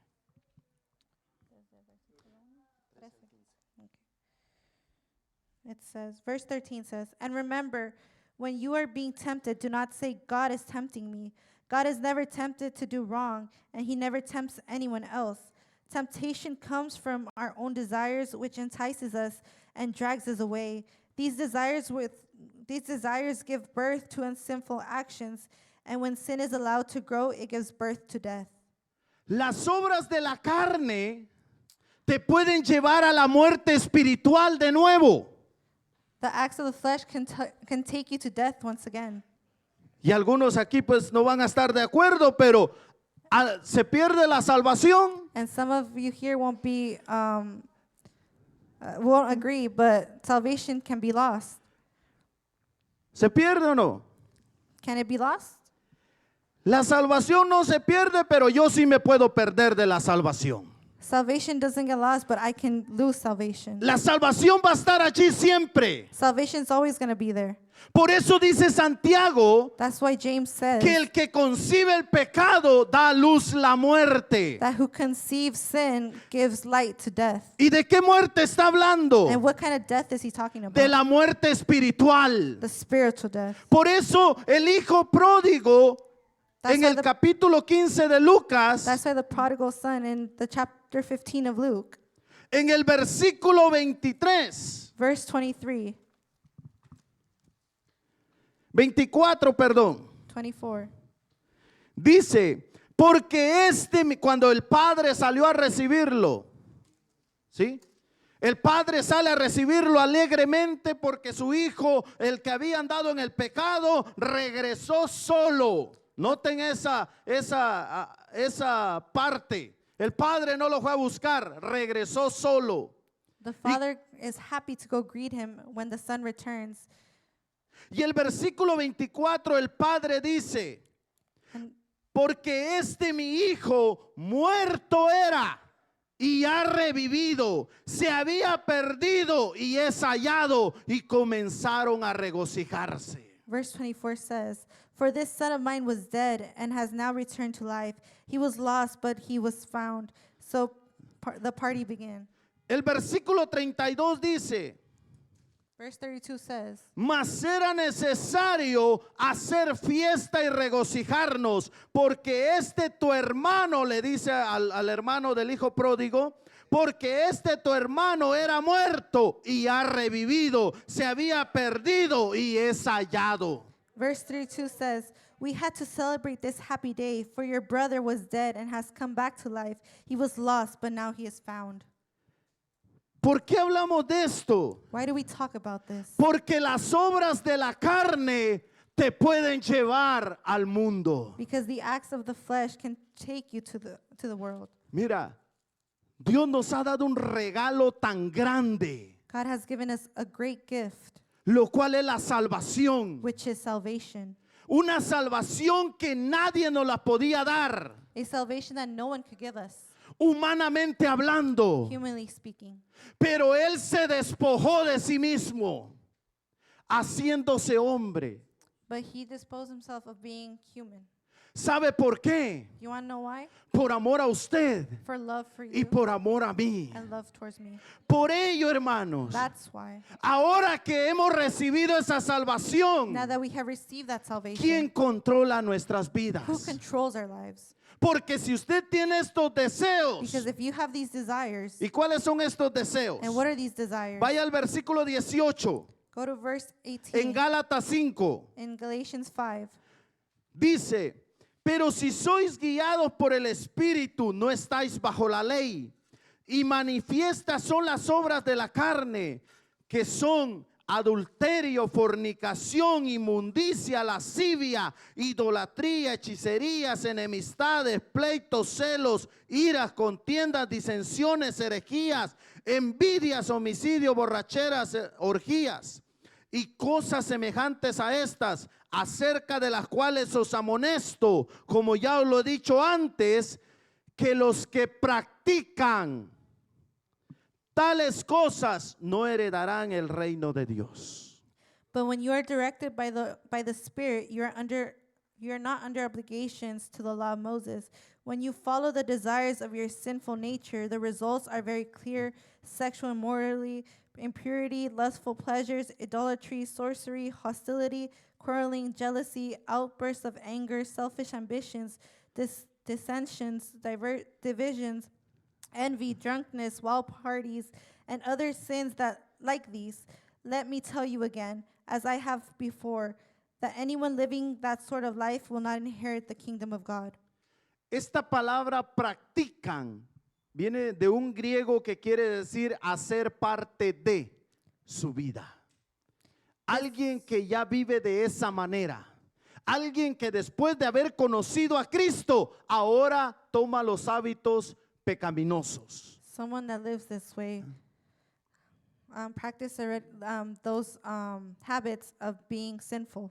It says, verse 13 says, and remember, when you are being tempted, do not say, God is tempting me. God is never tempted to do wrong, and he never tempts anyone else. Temptation comes from our own desires, which entices us and drags us away. These desires give birth to unsinful actions, and when sin is allowed to grow, it gives birth to death. Las obras de la carne te pueden llevar a la muerte espiritual de nuevo. The acts of the flesh can take you to death once again. Y algunos aquí pues no van a estar de acuerdo, pero se pierde la salvación. And some of you here won't agree, but salvation can be lost. ¿Se pierde o no? Can it be lost? La salvación no se pierde, pero yo sí me puedo perder de la salvación. Salvation doesn't get lost, but I can lose salvation. La salvación va a estar allí siempre. Salvation's always going to be there. Por eso dice Santiago That's why James says que el que concibe el pecado da a luz la muerte. that who conceives sin gives light to death. ¿Y de qué muerte está hablando? And what kind of death is he talking De about? la muerte espiritual. The spiritual death. Por eso el hijo pródigo That's en why el the- capítulo 15 de Lucas, That's why the prodigal son in the chapter 15 of Luke, en el versículo 23, verse 23, 24, perdón, 24. dice, porque cuando el padre salió a recibirlo, ¿sí? El padre sale a recibirlo alegremente porque su hijo, el que había andado en el pecado, regresó solo. Noten esa parte. El padre no lo fue a buscar, regresó solo. The father is happy to go greet him when the son returns. Y el versículo 24, el padre dice, And porque mi hijo muerto era y ha revivido, se había perdido y es hallado, y comenzaron a regocijarse. verse 24 says, for this son of mine was dead and has now returned to life. He was lost, but he was found. So the party began. El versículo 32 dice, Verse 32 says, mas era necesario hacer fiesta y regocijarnos, porque tu hermano, le dice al hermano del hijo pródigo, porque tu hermano era muerto y ha revivido, se había perdido y es hallado. verse 32 says, we had to celebrate this happy day, for your brother was dead and has come back to life. He was lost, but now he is found. ¿Por qué hablamos de esto? Why do we talk about this? Porque las obras de la carne te pueden llevar al mundo. Because the acts of the flesh can take you to the world. Mira, Dios nos ha dado un regalo tan grande, God has given us a great gift, lo cual es la salvación. which is salvation. Una salvación que nadie nos la podía dar, A salvation that no one could give us, humanamente hablando. humanly speaking. Pero Él se despojó de sí mismo, haciéndose hombre. But he disposed himself of being human. ¿Sabe por qué? You want to know why? Por amor a usted For love for y you por amor a mí. and love towards me. Por ello, hermanos, That's why. ahora que hemos recibido esa salvación, Now that we have received that salvation, ¿quién controla nuestras who vidas? controls our lives? Porque si usted tiene estos deseos, Because if you have these desires, ¿y cuáles son estos deseos? and what are these desires? Vaya al versículo 18 Go to verse en 18 Gálatas 5. in Galatians 5. Dice, pero si sois guiados por el Espíritu, no estáis bajo la ley. Y manifiestas son las obras de la carne, que son adulterio, fornicación, inmundicia, lascivia, idolatría, hechicerías, enemistades, pleitos, celos, iras, contiendas, disensiones, herejías, envidias, homicidios, borracheras, orgías y cosas semejantes a estas, acerca de las cuales os amonesto, como ya os lo he dicho antes, que los que practican tales cosas no heredarán el reino de Dios. But when you are directed by the Spirit, you are not under obligations to the law of Moses. When you follow the desires of your sinful nature, the results are very clear: sexual immorality, impurity, lustful pleasures, idolatry, sorcery, hostility, quarreling, jealousy, outbursts of anger, selfish ambitions, dissensions, divisions, envy, drunkenness, wild parties, and other sins that like these. Let me tell you again, as I have before, that anyone living that sort of life will not inherit the kingdom of God. Esta palabra practican viene de un griego que quiere decir hacer parte de su vida. Alguien que ya vive de esa manera. Alguien que después de haber conocido a Cristo, ahora toma los hábitos pecaminosos. Someone that lives this way practice those habits of being sinful.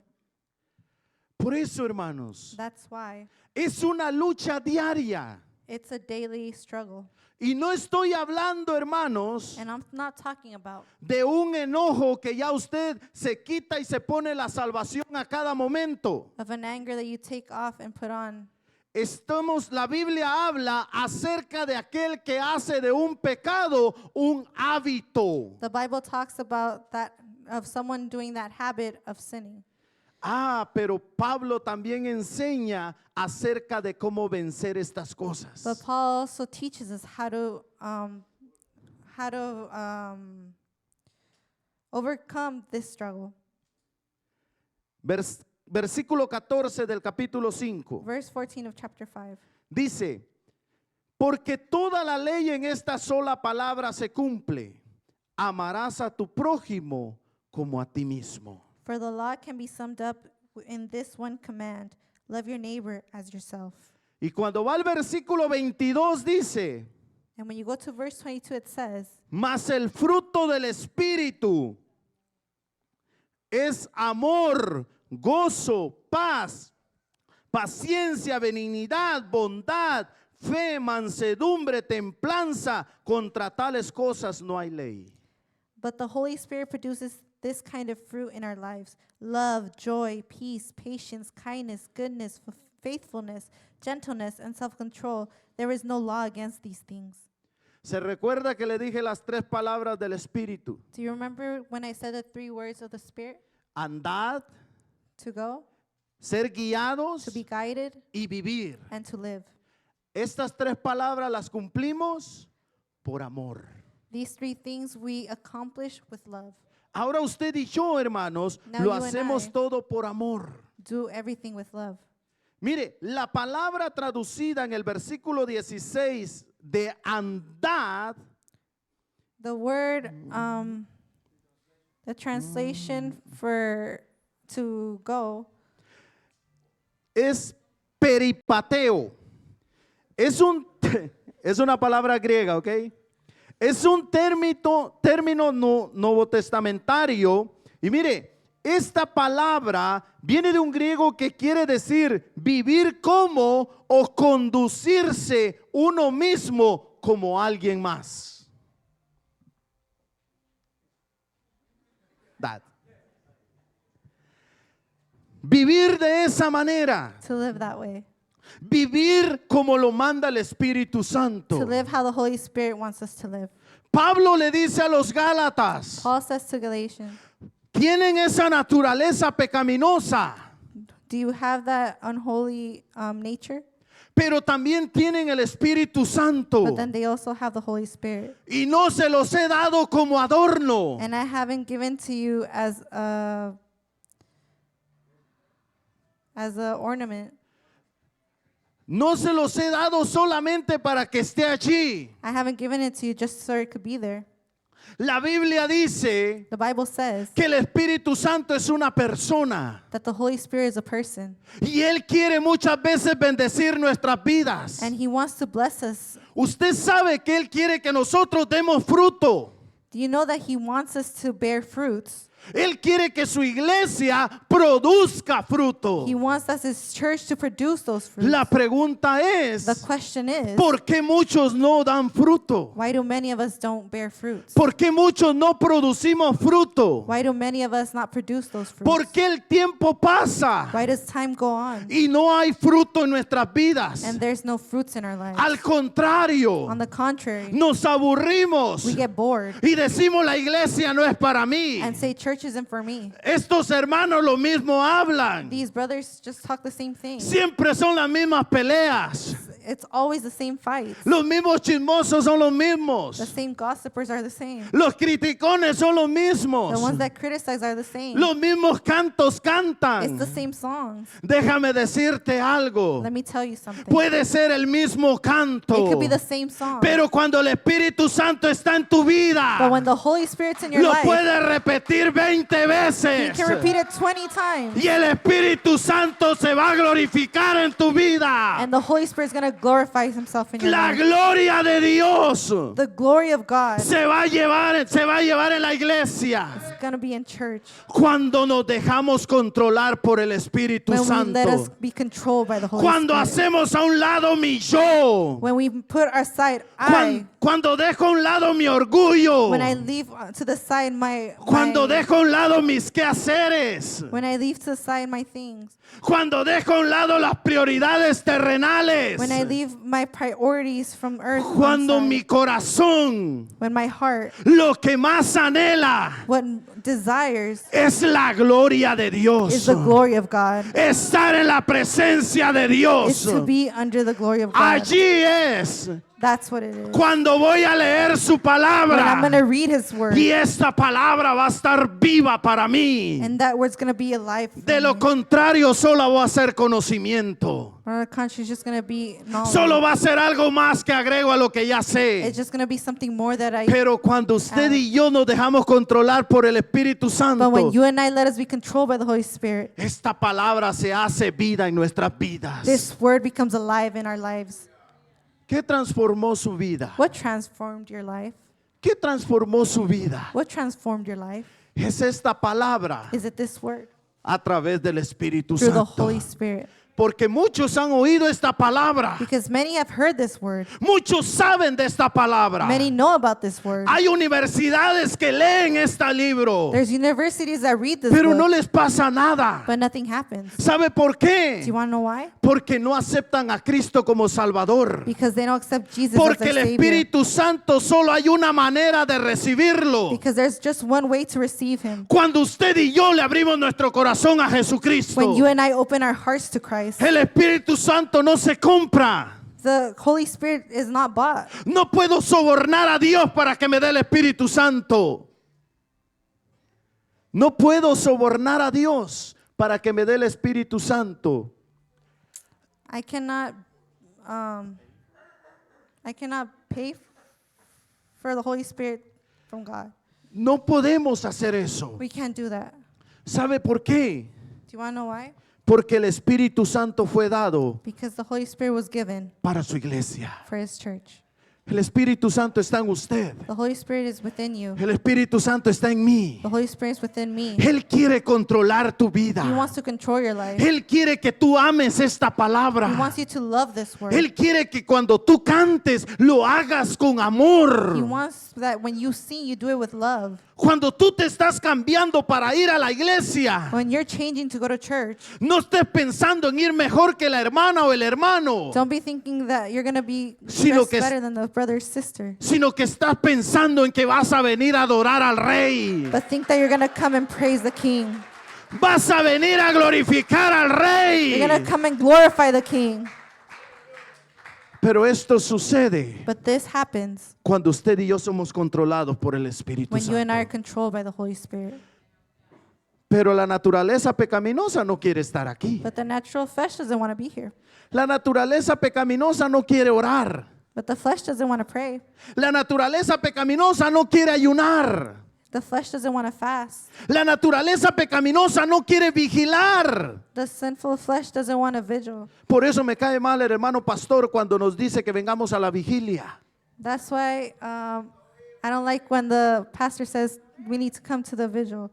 Por eso, hermanos, That's why es una lucha diaria. it's a daily struggle. Y no estoy hablando, hermanos, And I'm not talking about de un enojo que ya usted se quita y se pone la salvación a cada momento. of an anger that you take off and put on. La Biblia habla acerca de aquel que hace de un pecado un hábito. The Bible talks about that, of someone doing that habit of sinning. Pero Pablo también enseña acerca de cómo vencer estas cosas. But Paul also teaches us how to overcome this struggle. Versículo 14 del capítulo 5. Verse 14 of chapter 5. Dice, porque toda la ley en esta sola palabra se cumple. Amarás a tu prójimo como a ti mismo. For the law can be summed up in this one command: love your neighbor as yourself. Y cuando va al versículo 22 dice, And when you go to verse 22, it says, mas el fruto del Espíritu es amor, gozo, paz, paciencia, benignidad, bondad, fe, mansedumbre, templanza. Contra tales cosas no hay ley. but the Holy Spirit produces this kind of fruit in our lives: love, joy, peace, patience, kindness, goodness, faithfulness, gentleness, and self-control. There is no law against these things. Se recuerda que le dije las tres palabras del Espíritu. Do you remember when I said the 3 words of the Spirit? Andad, To go, ser guiados to be guided, y vivir. and to live. Estas tres palabras las cumplimos por amor. These 3 things we accomplish with love. Ahora usted y yo, hermanos, Now lo you and hacemos I todo por amor. Do everything with love. Mire, la palabra traducida en el versículo 16 de andad The word, the translation for to go es peripateo. Es Es una palabra griega, ¿ok? Es un término nuevo testamentario. Y mire, esta palabra viene de un griego que quiere decir vivir como o conducirse uno mismo como alguien más. That. Vivir de esa manera. To live that way. Vivir como lo manda el Espíritu Santo. To live how the Holy Spirit wants us to live. Pablo le dice a los Gálatas, Paul says to Galatians, tienen esa naturaleza pecaminosa, do you have that unholy nature? pero también tienen el Espíritu Santo. But then they also have the Holy Spirit. Y no se los he dado como adorno, And I haven't given to you as a ornament. no se los he dado solamente para que esté allí. I haven't given it to you just so it could be there. La Biblia dice The Bible says que el Espíritu Santo es una persona that the Holy Spirit is a person. y Él quiere muchas veces bendecir nuestras vidas. And He wants to bless us. Usted sabe que Él quiere que nosotros demos fruto. Do you know that He wants us to bear fruits? Él quiere que su iglesia produzca fruto. He wants us as church to produce those fruits. La pregunta The es, question is, ¿por qué muchos no dan fruto? why do many of us don't bear fruits? ¿Por qué muchos no producimos fruto? Why do many of us not produce those fruits? ¿Por qué el tiempo pasa Why does time go on y no hay fruto en nuestras vidas? and there's no fruits in our lives? Al contrario, On the contrary, nos aburrimos we get bored y decimos la iglesia no es para mí. and say church isn't for me. Estos hermanos lo mismo hablan. These brothers just talk the same thing. Siempre son las mismas peleas. It's always the same fights. Los mismos chismosos son los The mismos. same gossipers are the same. Los criticones son los The mismos. ones that criticize are the same. Los mismos cantos It's cantan. the same songs. Déjame decirte algo. Let me tell you something. Puede ser el mismo It canto, could be the same song. pero cuando el Espíritu Santo está en tu vida, But when the Holy Spirit's in your lo life, puedes repetir 20 He veces. can repeat it 20 times. Y el Espíritu Santo se va a glorificar en tu vida. And the Holy Spirit's going to glorify Himself in your La life. gloria de Dios The glory of God is se va a llevar en la iglesia going to be in church cuando nos dejamos controlar por el Espíritu when we let us Santo. be controlled by the Holy Cuando Spirit. hacemos a un lado mi yo. When we put aside I, Cuando dejo a un lado mi orgullo. when I leave to the side Cuando my dejo a un lado mis quehaceres. when I leave to the side my things, Cuando dejo a un lado las prioridades terrenales. when I leave my priorities from earth, one Cuando side, mi corazón when my heart, lo que más anhela what desires es la gloria de Dios. is the glory of God, Estar en la presencia de is Dios. to be under the glory of God. Allí es That's what it is. cuando voy a leer su When I'm going palabra. to read His word, Y esta palabra va a estar viva para mí. and that word's going to be alive. for De lo me. contrario, solo va a ser conocimiento. On the contrary, it's just going to be knowledge. Solo va a ser algo más que agrego a lo que ya sé. It's just going to be something more that I. Pero cuando usted y yo nos dejamos controlar por el Espíritu But Santo, when you and I let us be controlled by the Holy Spirit, esta palabra se hace vida en nuestras vidas. this word becomes alive in our lives. ¿Qué transformó su vida? What transformed your life? ¿Qué transformó su vida? What transformed your life? Es esta palabra Is it this word? a través del Espíritu Through the Santo. Holy Spirit. Porque muchos han oído esta palabra. Because many have heard this word. Muchos saben de esta palabra. Many know about this word. Hay universidades que leen este libro, There's universities that read this pero book, no les pasa nada. but nothing happens. ¿Sabe por Do qué? you want to know why? Porque no aceptan a Cristo como Salvador. Because they don't accept Jesus as Porque their el Savior. Espíritu Santo solo hay una manera de recibirlo. Because there's just one way to receive Him. Cuando usted y yo le abrimos nuestro corazón a Jesucristo. When you and I open our hearts to Christ, El Espíritu Santo no se compra. the Holy Spirit is not bought. No puedo sobornar a Dios para que me dé el Espíritu Santo. No puedo sobornar a Dios para que me dé el Espíritu Santo. I cannot pay for the Holy Spirit from God. No podemos hacer eso. We can't do that. ¿Sabe por qué? Do you want to know why? Porque el Espíritu Santo fue dado Because the Holy Spirit was given para su iglesia. for His church. El Espíritu Santo está en usted. The Holy Spirit is within you. El Espíritu Santo está en mí. The Holy Spirit is within me. Él quiere controlar tu vida. He wants to control your life. Él quiere que tú ames esta He palabra. wants you to love this word. Él quiere que cuando tú cantes lo hagas con amor. He wants that when you sing, you do it with love. Cuando tú te estás cambiando para ir a la iglesia, When you're changing to go to church, no estés pensando en ir mejor que la hermana o el hermano, don't be thinking that you're going to be Sino dressed que es- better than the brother or sister. sino que estás pensando en que vas a venir a adorar al Rey. But think that you're going to come and praise the King. Vas a venir a glorificar al Rey. You're going to come and glorify the King. Pero esto sucede But this happens cuando usted y yo somos controlados por el Espíritu when you and I are Santo. controlled by the Holy Spirit. Pero la naturaleza pecaminosa no quiere estar aquí. But the natural flesh doesn't want to be here. La naturaleza pecaminosa no quiere orar. But the flesh doesn't want to pray. La naturaleza pecaminosa no quiere ayunar. The flesh doesn't want to fast. La naturaleza pecaminosa no quiere vigilar. The sinful flesh doesn't want to vigil. Por eso me cae mal el hermano pastor cuando nos dice que vengamos a la vigilia. That's why I don't like when the pastor says we need to come to the vigil,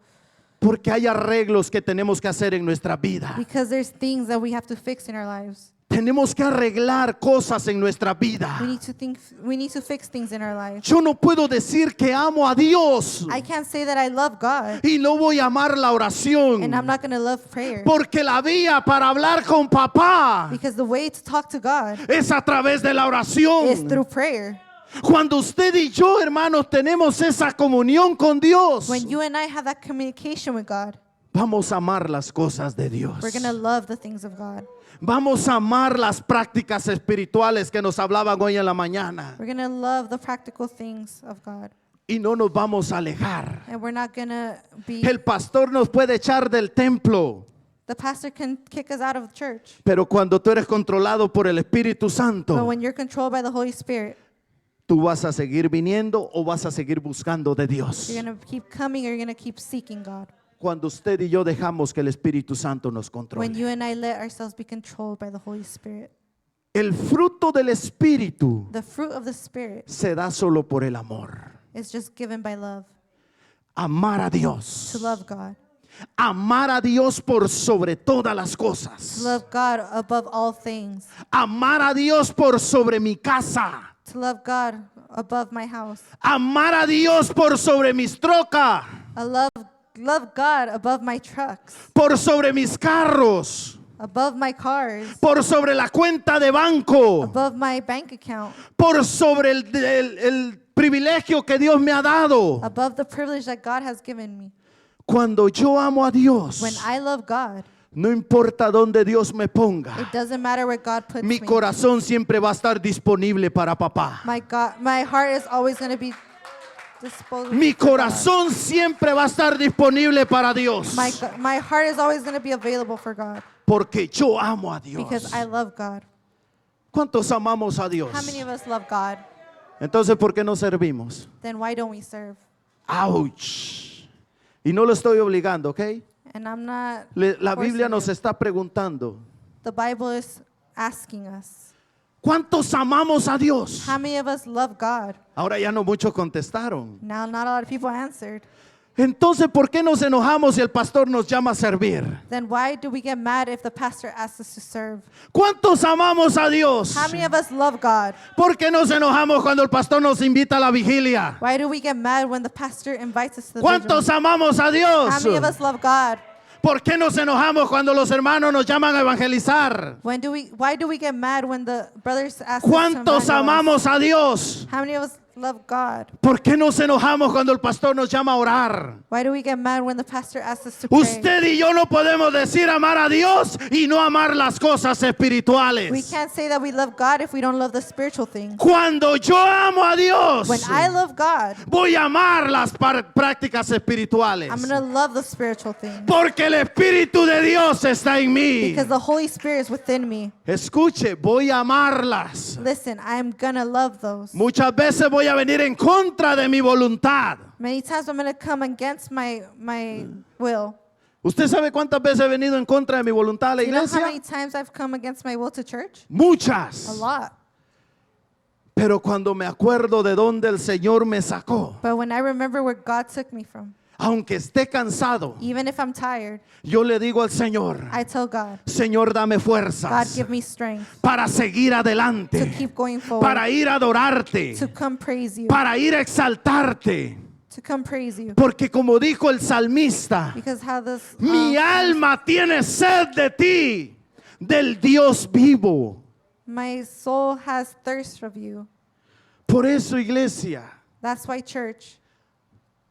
Porque hay arreglos que tenemos que hacer en nuestra vida. because there's things that we have to fix in our lives. Tenemos que arreglar cosas en nuestra vida. We need to fix things in our lives. Yo no puedo decir que amo a Dios I can't say that I love God y no voy a amar la oración. and I'm not going to love prayer, Porque la vía para hablar con papá because the way to talk to God es a través de la is oración. through prayer. Cuando usted y yo, hermanos, tenemos esa comunión con Dios, When you and I have that communication with God, vamos a amar las cosas de Dios. we're going to love the things of God. Vamos a amar las prácticas espirituales que nos hablaban hoy en la mañana. We're going to love the practical things of God. Y no nos vamos a alejar. And we're not going to be, El pastor nos puede echar del templo, the pastor can kick us out of the church. pero cuando tú eres controlado por el Espíritu But Santo, when you're controlled by the Holy Spirit, tú vas a seguir viniendo o vas a seguir buscando de Dios. you're going to keep coming or you're going to keep seeking God. Cuando usted y yo dejamos que el Espíritu Santo nos When controle. you and I let ourselves be controlled by the Holy Spirit. El fruto del Espíritu The fruit of the Spirit se da solo por el amor. is just given by love, Amar a Dios. to love God. Amar a Dios por sobre todas las To cosas. love God above all things. Amar a Dios por sobre mi casa. To love God above my house. Amar a Dios por sobre mis trocas. I love God above my trucks, Por sobre mis carros. above my cars, Por sobre la cuenta de banco. above my bank account, Por sobre el privilegio que Dios me ha dado. above the privilege that God has given me. Cuando yo amo a Dios, When I love God, no importa dónde Dios me ponga, it doesn't matter where God puts mi me. corazón siempre va a estar disponible para papá. My heart is always going to be disposable. Mi for God. corazón siempre va a estar disponible para Dios. My heart is always going to be available for God Porque yo amo a Dios. because I love God. ¿Cuántos amamos a Dios? How many of us love God? Entonces, ¿por qué no servimos? Then why don't we serve? ¡Auch! Y no lo estoy obligando, ¿ok? And I'm not. La Biblia forcing nos you. está preguntando, The Bible is asking us. ¿cuántos amamos a Dios? How many of us love God? Ahora ya no muchos contestaron. Now, not a lot of people answered. Entonces, ¿por qué nos enojamos si el pastor nos llama a servir? Then why do we get mad if the pastor asks us to serve? ¿Cuántos amamos a Dios? How many of us love God? ¿Por qué nos enojamos cuando el pastor nos invita a la vigilia? Why do we get mad when the pastor invites us to the ¿Cuántos vigil? amamos a How Dios? many of us love God? ¿Por qué nos enojamos cuando los hermanos nos llaman a evangelizar? Why do we get mad when the brothers ask us to ¿Cuántos evangelize? amamos a Dios? How many of us love God? ¿Por qué nos enojamos cuando el pastor nos llama a orar? Why do we get mad when the pastor asks us to pray? Usted y yo no podemos decir amar a Dios y no amar las cosas We espirituales. can't say that we love God if we don't love the spiritual things. Cuando yo amo a Dios, When I love God, voy a amar las prácticas espirituales. I'm going to love the spiritual things Porque el Espíritu de Dios está en mí. because the Holy Spirit is within me. Escuche, voy a amarlas. Listen, I'm going to love those. Muchas veces voy a venir en contra de mi voluntad. Many times I'm going to come against my will. ¿Usted sabe cuántas veces he venido en contra de mi voluntad a la You know how iglesia? many times I've come against my will to church? A Muchas. lot. Pero cuando me acuerdo de dónde el Señor me sacó, But when I remember where God took me from, aunque esté cansado, even if I'm tired, yo le digo al Señor, I tell God, Señor, dame God, fuerzas give me strength para seguir to adelante, keep going forward, para ir a adorarte, to come praise you, para ir a exaltarte. to come praise you. Porque como dijo el salmista, Because how this, mi alma tiene sed de ti, del Dios vivo. my soul has thirst of you. Por eso, iglesia, That's why, church,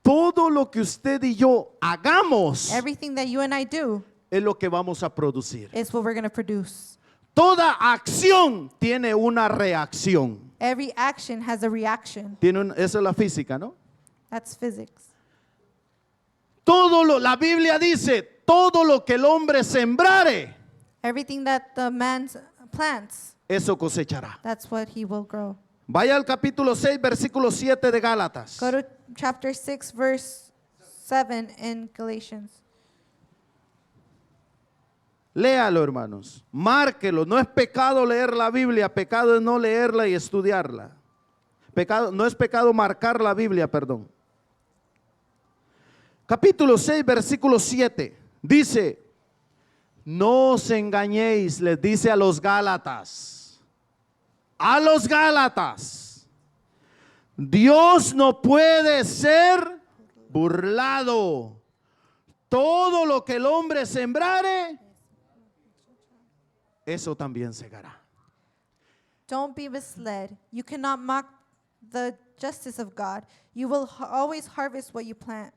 todo lo que usted y yo hagamos everything that you and I do es lo que vamos a producir. is what we're going to produce. Toda acción tiene una reacción. Every action has a reaction. Esa es la física, ¿no? That's physics. La Biblia dice, todo lo que el hombre sembrare, Everything that the man plants, eso cosechará. that's what he will grow. Vaya al capítulo 6, versículo 7 de Gálatas. Go to chapter 6, verse 7 in Galatians. Léalo, hermanos. Márquelo. No es pecado leer la Biblia, pecado es no leerla y estudiarla. No es pecado marcar la Biblia, perdón. Capítulo 6, versículo 7. Dice, no os engañéis, les dice a los Gálatas. A los Gálatas. Dios no puede ser burlado. Todo lo que el hombre sembrare, eso también segará. Don't be misled. You cannot mock the justice of God. You will always harvest what you plant.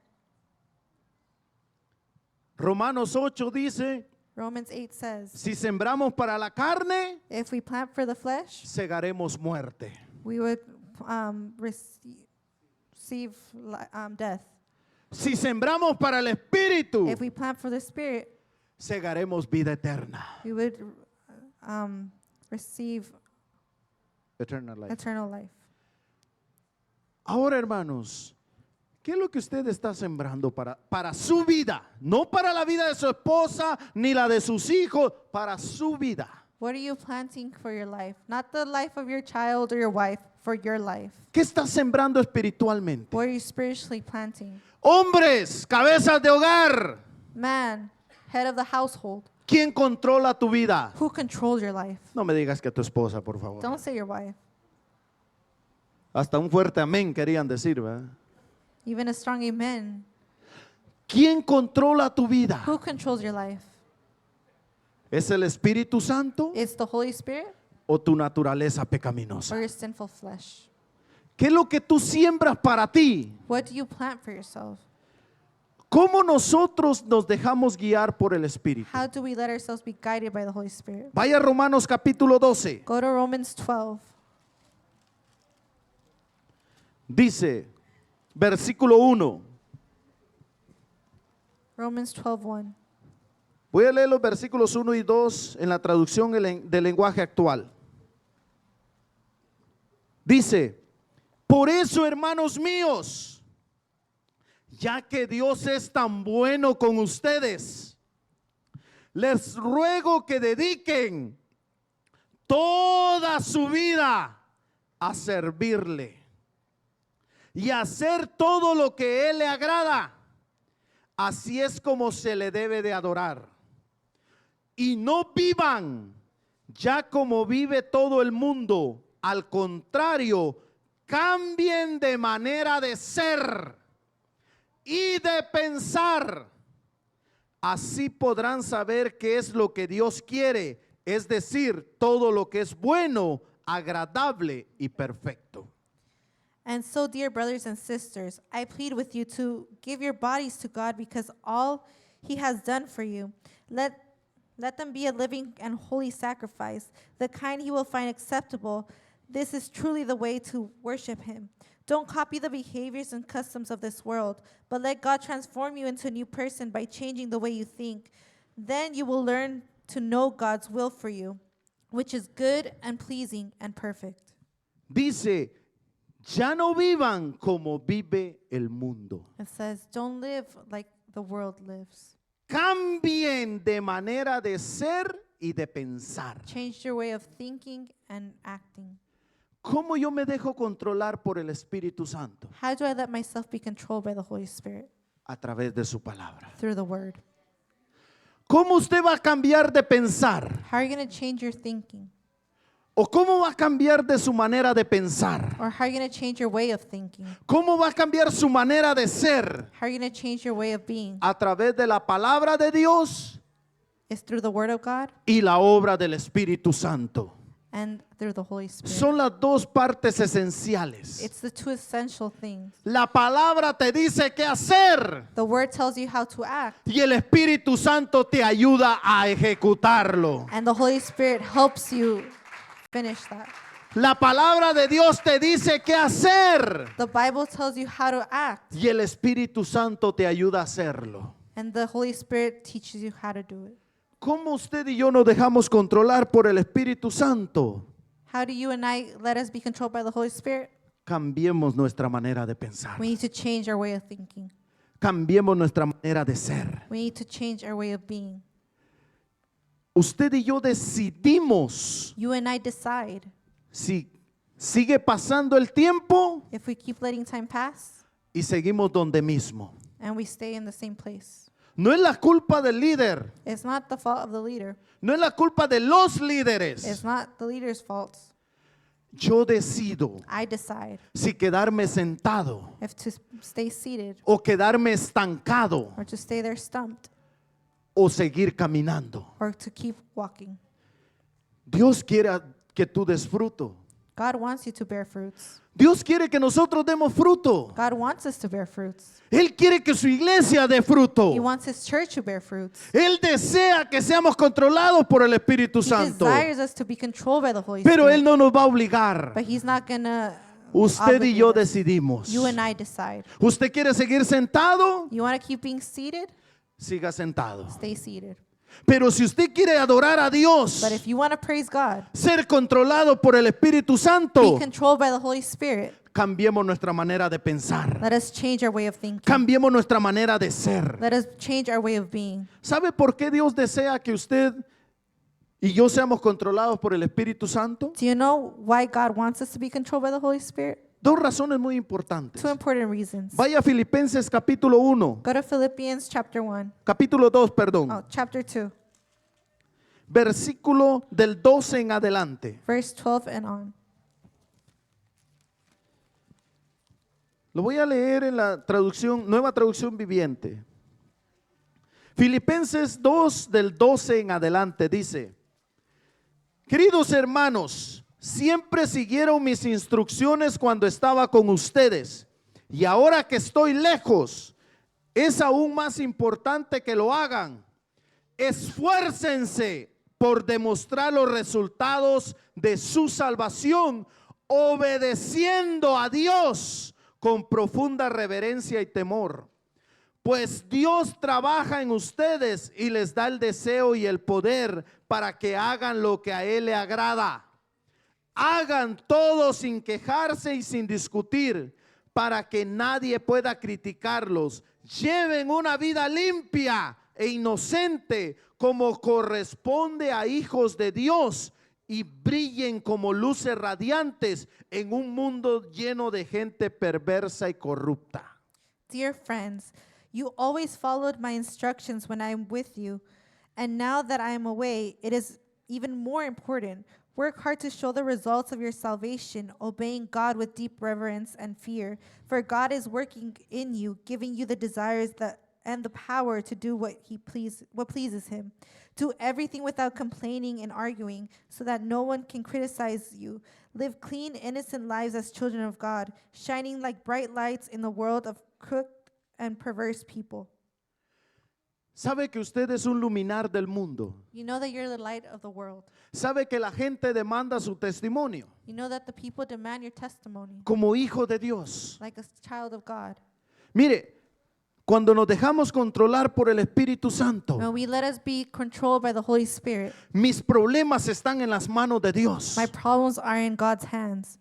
Romanos 8 dice, Romans 8 says, si sembramos para la carne, if we plant for the flesh, segaremos muerte. we would receive death. Si sembramos para el espíritu, If we plant for the spirit, segaremos vida eterna. we would receive Eternal life. eternal life. Ahora, hermanos, ¿qué es lo que usted está sembrando para su vida? No para la vida de su esposa ni la de sus hijos, para su vida. What are you planting for your life? Not the life of your child or your wife, for your life. ¿Qué está sembrando espiritualmente? What are you spiritually planting? Hombres, cabezas de hogar, Man, head of the household, ¿quién controla tu vida? who controls your life? No me digas que tu esposa, por favor. Don't say your wife. Hasta un fuerte amén querían decir, ¿verdad? Even a strong amen. ¿Quién controla tu vida? Who controls your life? ¿Es el Espíritu Santo It's the Holy Spirit o tu naturaleza or pecaminosa? your sinful flesh? ¿Qué es lo que tú siembras para ti? What do you plant for yourself? ¿Cómo nosotros nos dejamos guiar por el Espíritu? How do we let ourselves be guided by the Holy Spirit? Vaya a Romanos capítulo 12. Go to Romans 12. Dice, versículo 1. Romans 12:1. Voy a leer los versículos 1 y 2 en la traducción del lenguaje actual. Dice, por eso, hermanos míos, ya que Dios es tan bueno con ustedes, les ruego que dediquen toda su vida a servirle y a hacer todo lo que Él le agrada. Así es como se le debe de adorar. Y no vivan ya como vive todo el mundo. Al contrario, cambien de manera de ser y de pensar. Así podrán saber qué es lo que Dios quiere, es decir, todo lo que es bueno, agradable y perfecto. And so, dear brothers and sisters, I plead with you to give your bodies to God because all He has done for you. Let them be a living and holy sacrifice, the kind He will find acceptable. This is truly the way to worship Him. Don't copy the behaviors and customs of this world, but let God transform you into a new person by changing the way you think. Then you will learn to know God's will for you, which is good and pleasing and perfect. Dice, ya no vivan como vive el mundo. It says, don't live like the world lives. Cambien de manera de ser y de pensar. Change your way of thinking and acting. ¿Cómo yo me dejo controlar por el Espíritu Santo? How do I let myself be controlled by the Holy Spirit? A través de su palabra. Through the Word. ¿Cómo usted va a cambiar de pensar? How are you going to change your thinking? ¿O cómo va a cambiar de su manera de pensar? Or how are you going to change your way of thinking? ¿Cómo va a cambiar su manera de ser? How are you going to change your way of being? A través de la palabra de Dios It's through the Word of God y la obra del Espíritu Santo. and through the Holy Spirit. Son las dos partes esenciales. It's the two essential things. La palabra te dice qué hacer The Word tells you how to act, y el Espíritu Santo te ayuda a ejecutarlo. and the Holy Spirit helps you finish that. La palabra de Dios te dice qué hacer The Bible tells you how to act, y el Espíritu Santo te ayuda a hacerlo. and the Holy Spirit teaches you how to do it. ¿Cómo usted y yo nos dejamos controlar por el Espíritu Santo? How do you and I let us be controlled by the Holy Spirit? Cambiemos nuestra manera de pensar. We need to change our way of thinking. Cambiemos nuestra manera de ser. We need to change our way of being. Usted y yo decidimos You and I decide si sigue pasando el tiempo if we keep letting time pass y seguimos donde mismo. and we stay in the same place. No es la culpa del líder, It's not the fault of the leader. no es la culpa de los It's líderes. not the leader's fault. Yo decido I decide si quedarme sentado if to stay seated o quedarme estancado or to stay there stumped o seguir caminando. or to keep walking. Dios quiere que tú des fruto. God wants you to bear fruits. Dios quiere que nosotros demos fruto. God wants us to bear fruits. Él quiere que su iglesia dé fruto. He wants His church to bear fruits. Él desea que seamos controlados por el Espíritu He Santo. desires us to be controlled by the Holy Pero Él Spirit. no nos va a obligar. But He's not going to Usted y yo decidimos. You and I decide. ¿Usted quiere seguir sentado? You want to keep being seated? Siga sentado. Stay seated. Pero si usted quiere adorar a Dios, But if you want to praise God, ser controlado por el Espíritu be Santo, controlled by the Holy Spirit. cambiemos nuestra manera de pensar. Let us change our way of thinking. Cambiemos nuestra manera de ser. Let us change our way of being. ¿Sabe por qué Dios desea que usted y yo seamos controlados por el Espíritu Santo? Do you know why God wants us to be controlled by the Holy Spirit? Dos razones muy importantes. Two important reasons. Vaya a Filipenses capítulo 1, Go to Philippians chapter 1. capítulo 2, perdón, Chapter 2, versículo del 12 en adelante. verse 12 and on. Lo voy a leer en la traducción, nueva traducción viviente. Filipenses 2 del 12 en adelante dice: queridos hermanos, siempre siguieron mis instrucciones cuando estaba con ustedes, y ahora que estoy lejos, es aún más importante que lo hagan. Esfuércense por demostrar los resultados de su salvación, obedeciendo a Dios con profunda reverencia y temor. Pues Dios trabaja en ustedes y les da el deseo y el poder para que hagan lo que a Él le agrada. Hagan todo sin quejarse y sin discutir, para que nadie pueda criticarlos. Lleven una vida limpia e inocente, como corresponde a hijos de Dios, y brillen como luces radiantes en un mundo lleno de gente perversa y corrupta. Dear friends, you always followed my instructions when I am with you, and now that I am away, it is even more important. Work hard to show the results of your salvation, obeying God with deep reverence and fear, for God is working in you, giving you the desires and the power to do what pleases Him. Do everything without complaining and arguing, so that no one can criticize you. Live clean, innocent lives as children of God, shining like bright lights in the world of crooked and perverse people. ¿Sabe que usted es un luminar del mundo? You know that you're the light of the world. ¿Sabe que la gente demanda su testimonio You know that the people demand your testimony como hijo de Dios? like a child of God. Mire, cuando nos dejamos controlar por el Espíritu Santo, When we let us be controlled by the Holy Spirit, mis problemas están en las manos de Dios. my problems are in God's hands.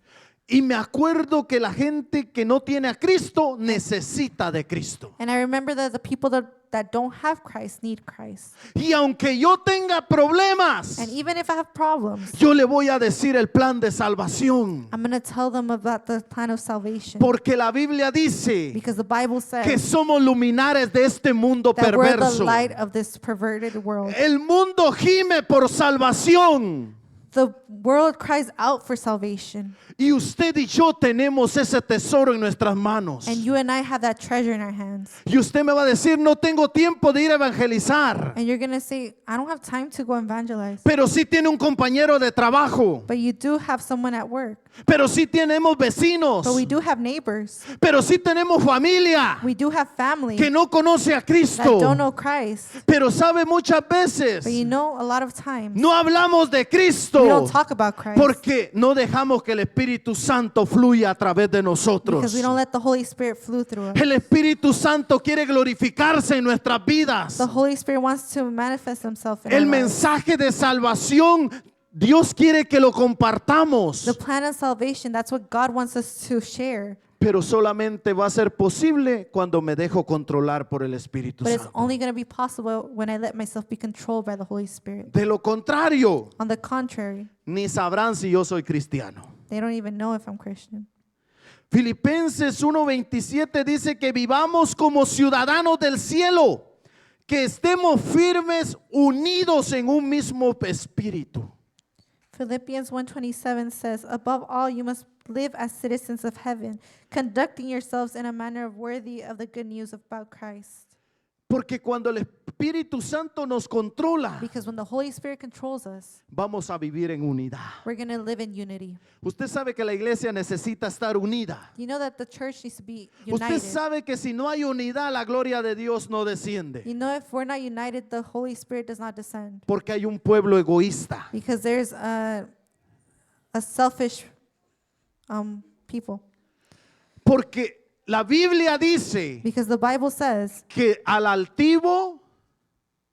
Y me acuerdo que la gente que no tiene a Cristo necesita de Cristo. And I remember that the people that that don't have Christ need Christ. Y aunque yo tenga problemas, And even if I have problems, yo le voy a decir el plan de salvación. I'm going to tell them about the plan of salvation. Porque la Biblia dice Because the Bible que says somos luminares de este mundo that we're the perverso. light of this perverted world. El mundo gime por salvación. The world cries out for salvation. Y usted y yo tenemos ese tesoro en nuestras manos. And you and I have that treasure in our hands. Y usted me va a decir, no tengo tiempo de ir a evangelizar. And you're going to say, I don't have time to go evangelize. Pero sí tiene un compañero de trabajo. But you do have someone at work. Pero sí tenemos vecinos. But we do have neighbors. Pero sí tenemos familia We do have family que no conoce a that don't Cristo. know Christ. Pero sabe, muchas veces But you know, a lot of times, no hablamos de we Cristo don't talk about Christ. porque no dejamos que el Espíritu Santo fluya a través de nosotros. Because we don't let the Holy Spirit flow through us. El Espíritu Santo quiere glorificarse en nuestras vidas. The Holy Spirit wants to manifest himself in El our lives. mensaje de salvación, Dios quiere que lo compartamos, The plan of salvation, that's what God wants us to share. pero solamente va a ser posible cuando me dejo controlar por el Espíritu But it's Santo. only going to be possible when I let myself be controlled by the Holy Spirit. De lo contrario, On the contrary, ni sabrán si yo soy cristiano. they don't even know if I'm Christian. Filipenses 1:27 dice que vivamos como ciudadanos del cielo, que estemos firmes, unidos en un mismo espíritu. Philippians 1:27 says, above all, you must live as citizens of heaven, conducting yourselves in a manner worthy of the good news about Christ. Porque cuando el Espíritu Santo nos controla, Because when the Holy Spirit controls us, vamos a vivir en unidad. we're going to live in unity. Usted sabe que la iglesia necesita estar unida. You know that the church needs to be Usted united. sabe que si no hay unidad, la gloria de Dios no desciende. You know, if we're not united, the Holy Spirit does not descend. Porque hay un pueblo egoísta. Because there's a selfish people. Porque la Biblia dice Because the Bible says que al altivo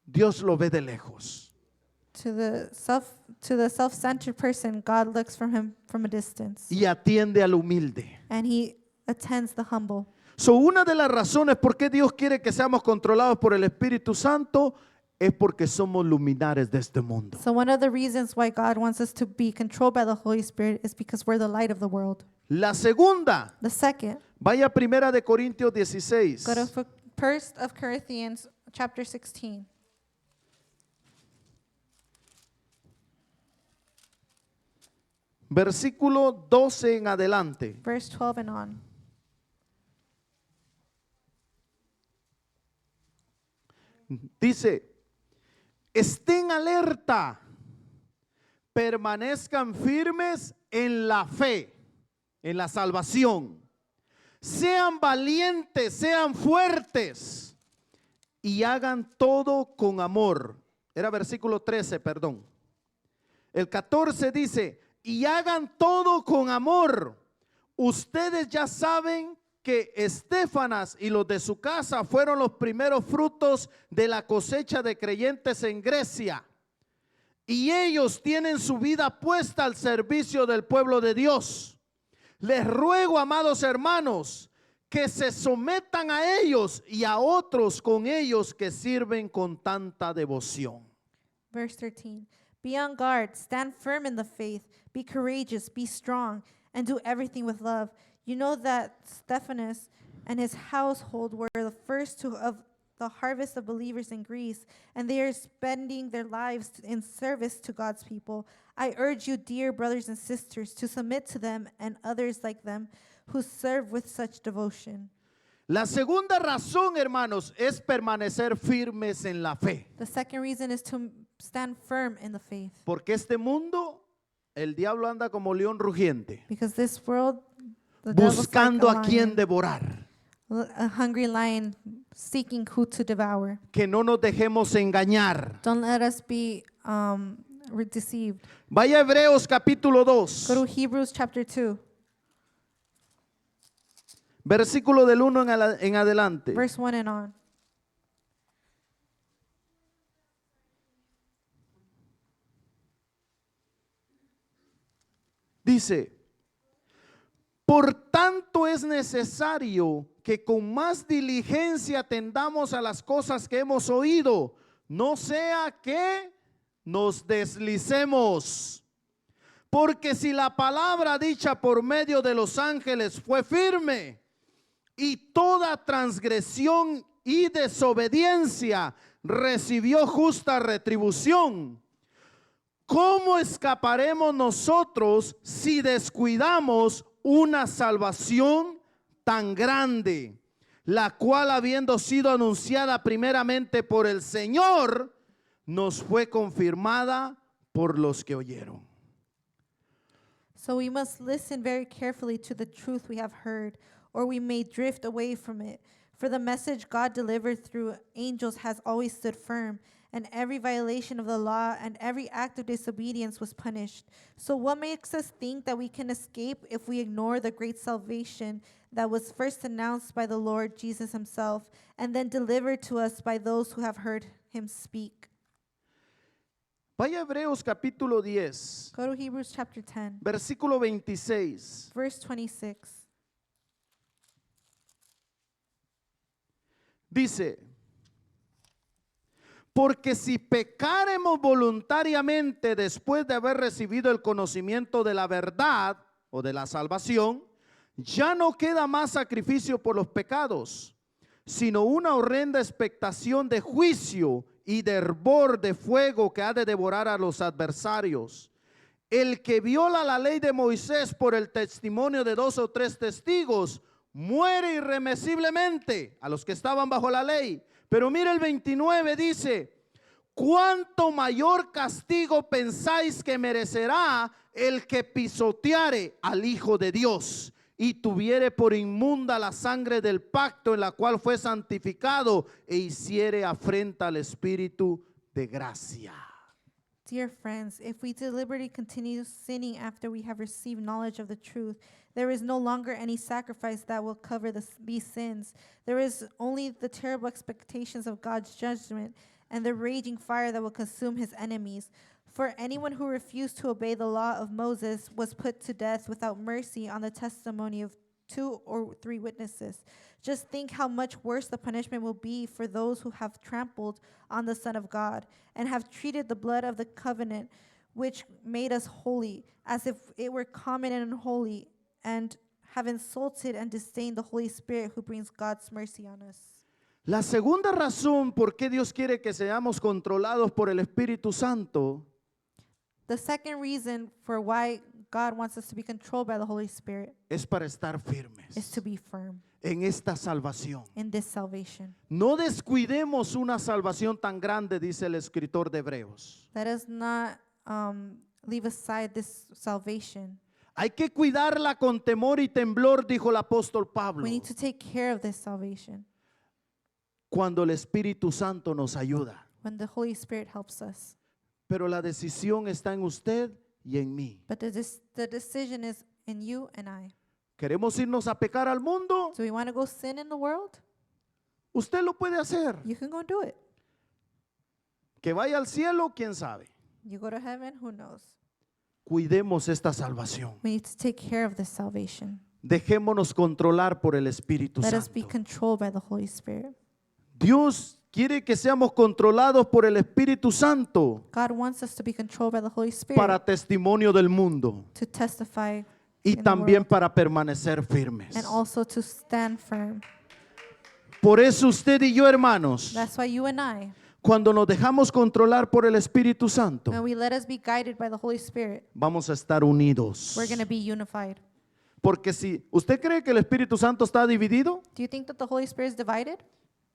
Dios lo ve de lejos. to the self-centered person, God looks from him from a distance, Y atiende al humilde. and he attends the humble. So, una de las razones por qué Dios quiere que seamos controlados por el Espíritu Santo es porque somos luminares de este mundo. So one of the reasons why God wants us to be controlled by the Holy Spirit is because we're the light of the world. La segunda, The second, vaya Primera de Corintios 16. go to 1 of Corinthians chapter 16. Versículo 12 en adelante. Verse 12 and on. Dice, estén alerta, permanezcan firmes en la fe, en la salvación. Sean valientes, sean fuertes y hagan todo con amor. Era versículo 13, perdón. El 14 dice, y hagan todo con amor. Ustedes ya saben que Estéfanas y los de su casa fueron los primeros frutos de la cosecha de creyentes en Grecia. Y ellos tienen su vida puesta al servicio del pueblo de Dios. Les ruego, amados hermanos, que se sometan a ellos y a otros con ellos que sirven con tanta devoción. Verse 13. Be on guard, stand firm in the faith, be courageous, be strong, and do everything with love. You know that Stephanus and his household were the first of the harvest of believers in Greece, and they are spending their lives in service to God's people. I urge you, dear brothers and sisters, to submit to them and others like them who serve with such devotion. La segunda razón, hermanos, es permanecer firmes en la fe. The second reason is to stand firm in the faith. Porque este mundo, el diablo anda como león rugiente, Because this world, the devil's like buscando a a quien lion, devorar. a hungry lion seeking who to devour. Que no nos dejemos engañar. Don't let us be deceived. Vaya a Hebreos capítulo 2, Go to Hebrews chapter 2, versículo del 1 en adelante. verse 1 and on. Dice, por tanto es necesario que con más diligencia atendamos a las cosas que hemos oído, no sea que nos deslicemos. Porque si la palabra dicha por medio de los ángeles fue firme, y toda transgresión y desobediencia recibió justa retribución, ¿cómo escaparemos nosotros si descuidamos una salvación tan grande, la cual, habiendo sido anunciada primeramente por el Señor, nos fue confirmada por los que oyeron? So we must listen very carefully to the truth we have heard, or we may drift away from it. For the message God delivered through angels has always stood firm, and every violation of the law and every act of disobedience was punished. So what makes us think that we can escape if we ignore the great salvation that was first announced by the Lord Jesus himself, and then delivered to us by those who have heard him speak? Vaya a Hebreos capítulo 10, Go to Hebrews chapter 10, versículo 26. verse 26. Dice: porque si pecaremos voluntariamente después de haber recibido el conocimiento de la verdad o de la salvación, ya no queda más sacrificio por los pecados, sino una horrenda expectación de juicio y de hervor de fuego que ha de devorar a los adversarios. El que viola la ley de Moisés por el testimonio de 2 o 3 testigos muere irremisiblemente, a los que estaban bajo la ley. Pero mire el 29, dice: ¿cuánto mayor castigo pensáis que merecerá el que pisoteare al Hijo de Dios y tuviere por inmunda la sangre del pacto en la cual fue santificado e hiciere afrenta al Espíritu de gracia? Dear friends, if we deliberately continue sinning after we have received knowledge of the truth, there is no longer any sacrifice that will cover these sins. There is only the terrible expectations of God's judgment and the raging fire that will consume his enemies. For anyone who refused to obey the law of Moses was put to death without mercy on the testimony of 2 or 3 witnesses. Just think how much worse the punishment will be for those who have trampled on the Son of God and have treated the blood of the covenant which made us holy as if it were common and unholy, and have insulted and disdained the Holy Spirit who brings God's mercy on us. La segunda razón por qué Dios quiere que seamos controlados por el Espíritu Santo The second reason for why God wants us to be controlled by the Holy Spirit es para estar is firmes to be firm en esta salvación. in this salvation. No descuidemos una salvación tan grande, dice el escritor de Hebreos. Let us not leave aside this salvation. Hay que cuidarla con temor y temblor, dijo el apóstol Pablo, We need to take care of this salvation cuando el Espíritu Santo nos ayuda. when the Holy Spirit helps us. Pero la decisión está en usted y en mí. But the decision is in you and I. ¿Queremos irnos a pecar al mundo? Do we want to go sin in the world? Usted lo puede hacer. You can go do it. Que vaya al cielo, quién sabe. You go to heaven, who knows? Cuidemos esta salvación. We need to take care of this salvation. Dejémonos controlar por el Espíritu Let us be Santo. controlled by the Holy Spirit. Dios quiere que seamos controlados por el Espíritu Santo God wants us to be controlled by the Holy Spirit para testimonio del mundo to testify y in the también world, para permanecer firmes. and also to stand firm. Por eso usted y yo, hermanos, That's why you and I, cuando nos dejamos controlar por el Espíritu Santo, when we let us be guided by the Holy Spirit, vamos a estar unidos. we're going to be unified. Porque si usted cree que el Espíritu Santo está dividido, Do you think that the Holy Spirit is divided?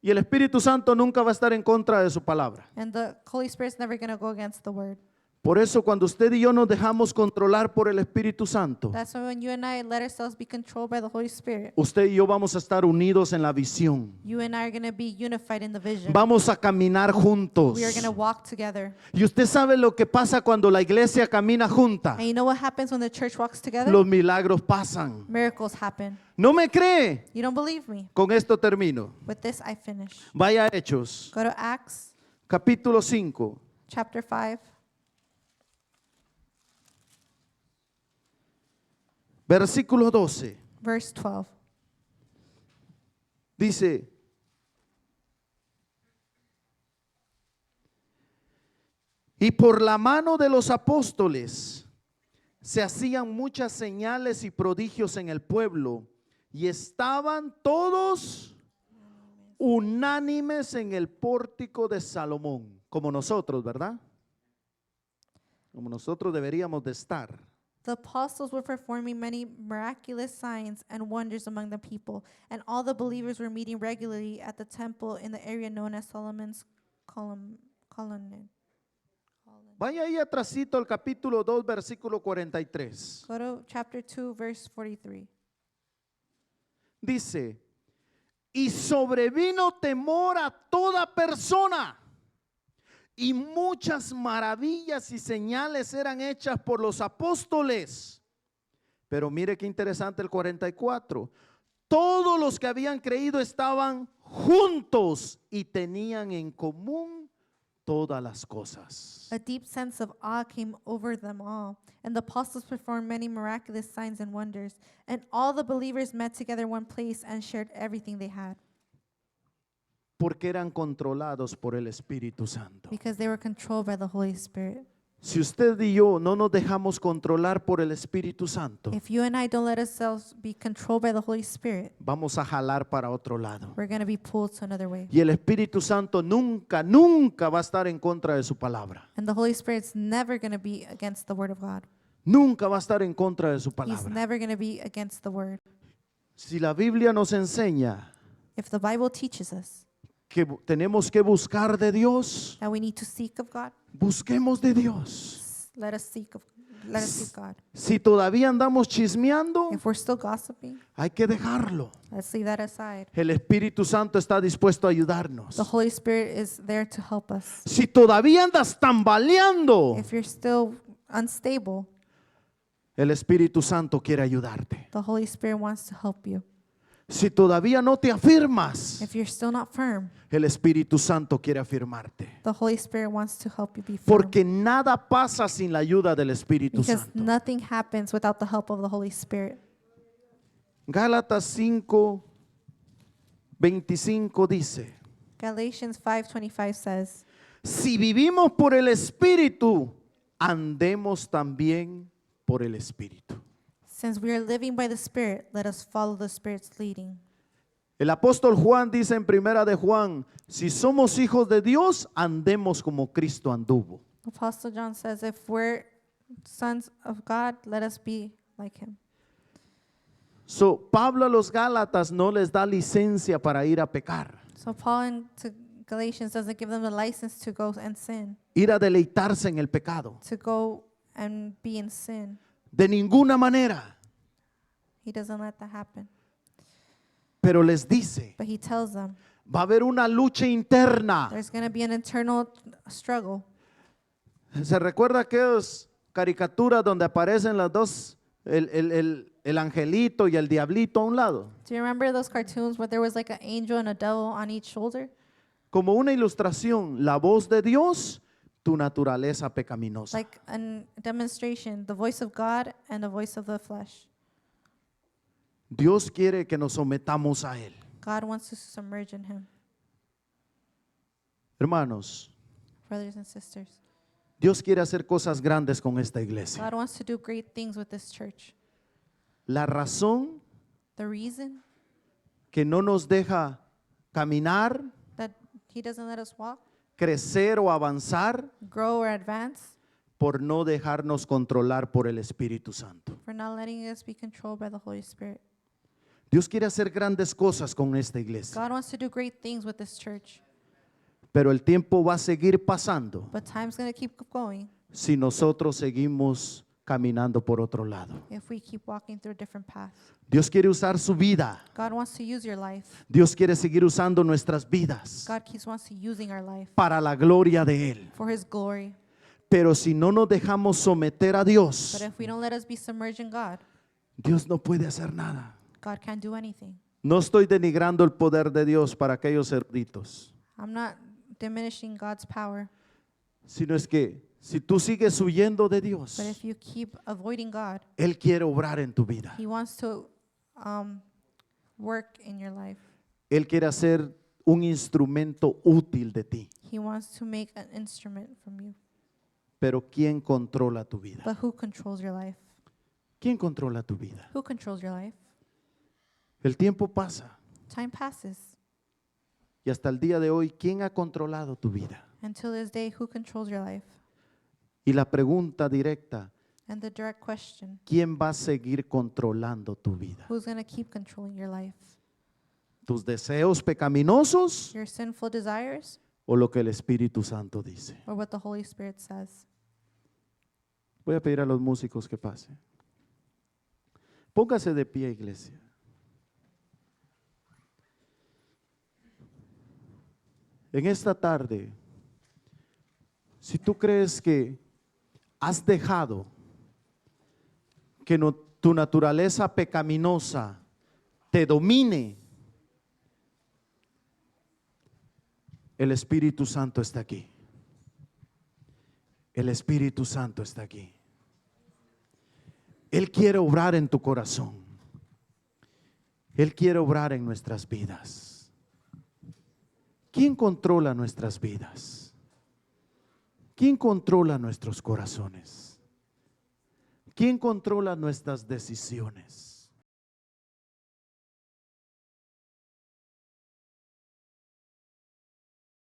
y el Espíritu Santo nunca va a estar en contra de su palabra. And the Holy Spirit's never going to go against the word. Por eso cuando usted y yo nos dejamos controlar por el Espíritu Santo, That's why when you and I let ourselves be controlled by the Holy Spirit, usted y yo vamos a estar unidos en la visión. you and I are going to be unified in the vision. Vamos a caminar juntos. We are going to walk together. Y usted sabe lo que pasa cuando la iglesia camina junta. And you know what happens when the church walks together? Los milagros pasan. Miracles happen. ¿No me cree? You don't believe me? Con esto termino. With this, I finish. Vaya a Hechos, Go to Acts capítulo 5, chapter 5, versículo 12. verse 12. Dice, y por la mano de los apóstoles se hacían muchas señales y prodigios en el pueblo, y estaban todos unánimes en el pórtico de Salomón, como nosotros, ¿verdad? Como nosotros deberíamos de estar. The apostles were performing many miraculous signs and wonders among the people, and all the believers were meeting regularly at the temple in the area known as Solomon's colonnade. Vaya ahí atrásito al capítulo 2, versículo 43. Go to chapter 2, verse 43. Dice, y sobrevino temor a toda persona, y muchas maravillas y señales eran hechas por los apóstoles. Pero mire qué interesante el 44. Todos los que habían creído estaban juntos y tenían en común todas las cosas. A deep sense of awe came over them all, and the apostles performed many miraculous signs and wonders, and all the believers met together in one place and shared everything they had, Porque eran controlados por el Espíritu Santo. because they were controlled by the Holy Spirit. Si usted y yo no nos dejamos controlar por el Espíritu Santo, If you and I don't let ourselves be controlled by the Holy Spirit, vamos a jalar para otro lado. we're going to be pulled to another way. Y el Espíritu Santo nunca, nunca va a estar en contra de su palabra. And the Holy Spirit's never going to be against the Word of God. Nunca va a estar en contra de su He's palabra. never going to be against the Word. Si la Biblia nos enseña If the Bible teaches us que tenemos que buscar de Dios, that we need to seek of God, busquemos de Dios. let us seek God. Si todavía andamos chismeando, If we're still gossiping, hay que dejarlo. let's leave that aside. El Espíritu Santo está dispuesto a ayudarnos. The Holy Spirit is there to help us. Si todavía andas tambaleando, If you're still unstable, el Espíritu Santo quiere ayudarte. the Holy Spirit wants to help you. Si todavía no te afirmas, If you're still not firm, el Espíritu Santo quiere afirmarte. the Holy Spirit wants to help you be firm. Porque nada pasa sin la ayuda del Espíritu Because Santo. nothing happens without the help of the Holy Spirit. Gálatas 5, 25 dice, Galatians 5:25 says, si vivimos por el Espíritu, andemos también por el Espíritu. since we are living by the Spirit, let us follow the Spirit's leading. El apóstol Juan dice en primera de Juan, si somos hijos de Dios, andemos como Cristo anduvo. Apostle John says, if we're sons of God, let us be like him. So, Pablo a los Gálatas no les da licencia para ir a pecar, So Paul to Galatians doesn't give them a license to go and sin, ir a deleitarse en el pecado. to go and be in sin. De ninguna manera. He doesn't let that happen. Pero les dice, But he tells them va a haber una lucha interna. there's going to be an internal struggle. ¿Se recuerda aquellas caricaturas donde aparecen las dos, el angelito y el diablito a un lado? Do you remember those cartoons where there was like an angel and a devil on each shoulder? Como una ilustración, la voz de Dios, tu naturaleza pecaminosa. Like a demonstration, the voice of God and the voice of the flesh. Dios quiere que nos sometamos a Él. God wants to submerge in him. Hermanos, Brothers and sisters, Dios quiere hacer cosas grandes con esta iglesia. God wants to do great things with this church. La razón The reason que no nos deja caminar, that he doesn't let us walk, crecer o avanzar, grow, or advance, por no dejarnos controlar por el Espíritu Santo. for not letting us be controlled by the Holy Spirit. Dios quiere hacer grandes cosas con esta iglesia, God wants to do great things with this church, pero el tiempo va a seguir pasando but time's going to keep going si nosotros seguimos caminando por otro lado. if we keep walking through a different path. Dios quiere usar su vida. God wants to use your life. Dios quiere seguir usando nuestras vidas God wants to using our life para la gloria de Él. for his glory. Pero si no nos dejamos someter a Dios, But if we don't let us be submerged in God, Dios no puede hacer nada. God can't do anything. No estoy denigrando el poder de Dios para aquellos eruditos, I'm not diminishing God's power, sino es que si tú sigues huyendo de Dios, but if you keep avoiding God, Él quiere obrar en tu vida. he wants to work in your life. Él quiere hacer un instrumento útil de ti. He wants to make an instrument from you. Pero ¿quién controla tu vida? But who controls your life? ¿Quién controla tu vida? Who controls your life? El tiempo pasa Time passes. y hasta el día de hoy, ¿quién ha controlado tu vida? Until this day, who controls your life? Y la pregunta directa, And the direct question, ¿quién va a seguir controlando tu vida? who's going to keep controlling your life? ¿Tus deseos pecaminosos Your sinful desires o lo que el Espíritu Santo dice? or what the Holy Spirit says? Voy a pedir a los músicos que pasen. Póngase de pie, iglesia. En esta tarde, si tú crees que has dejado que tu naturaleza pecaminosa te domine, el Espíritu Santo está aquí. El Espíritu Santo está aquí. Él quiere obrar en tu corazón. Él quiere obrar en nuestras vidas. ¿Quién controla nuestras vidas? ¿Quién controla nuestros corazones? ¿Quién controla nuestras decisiones?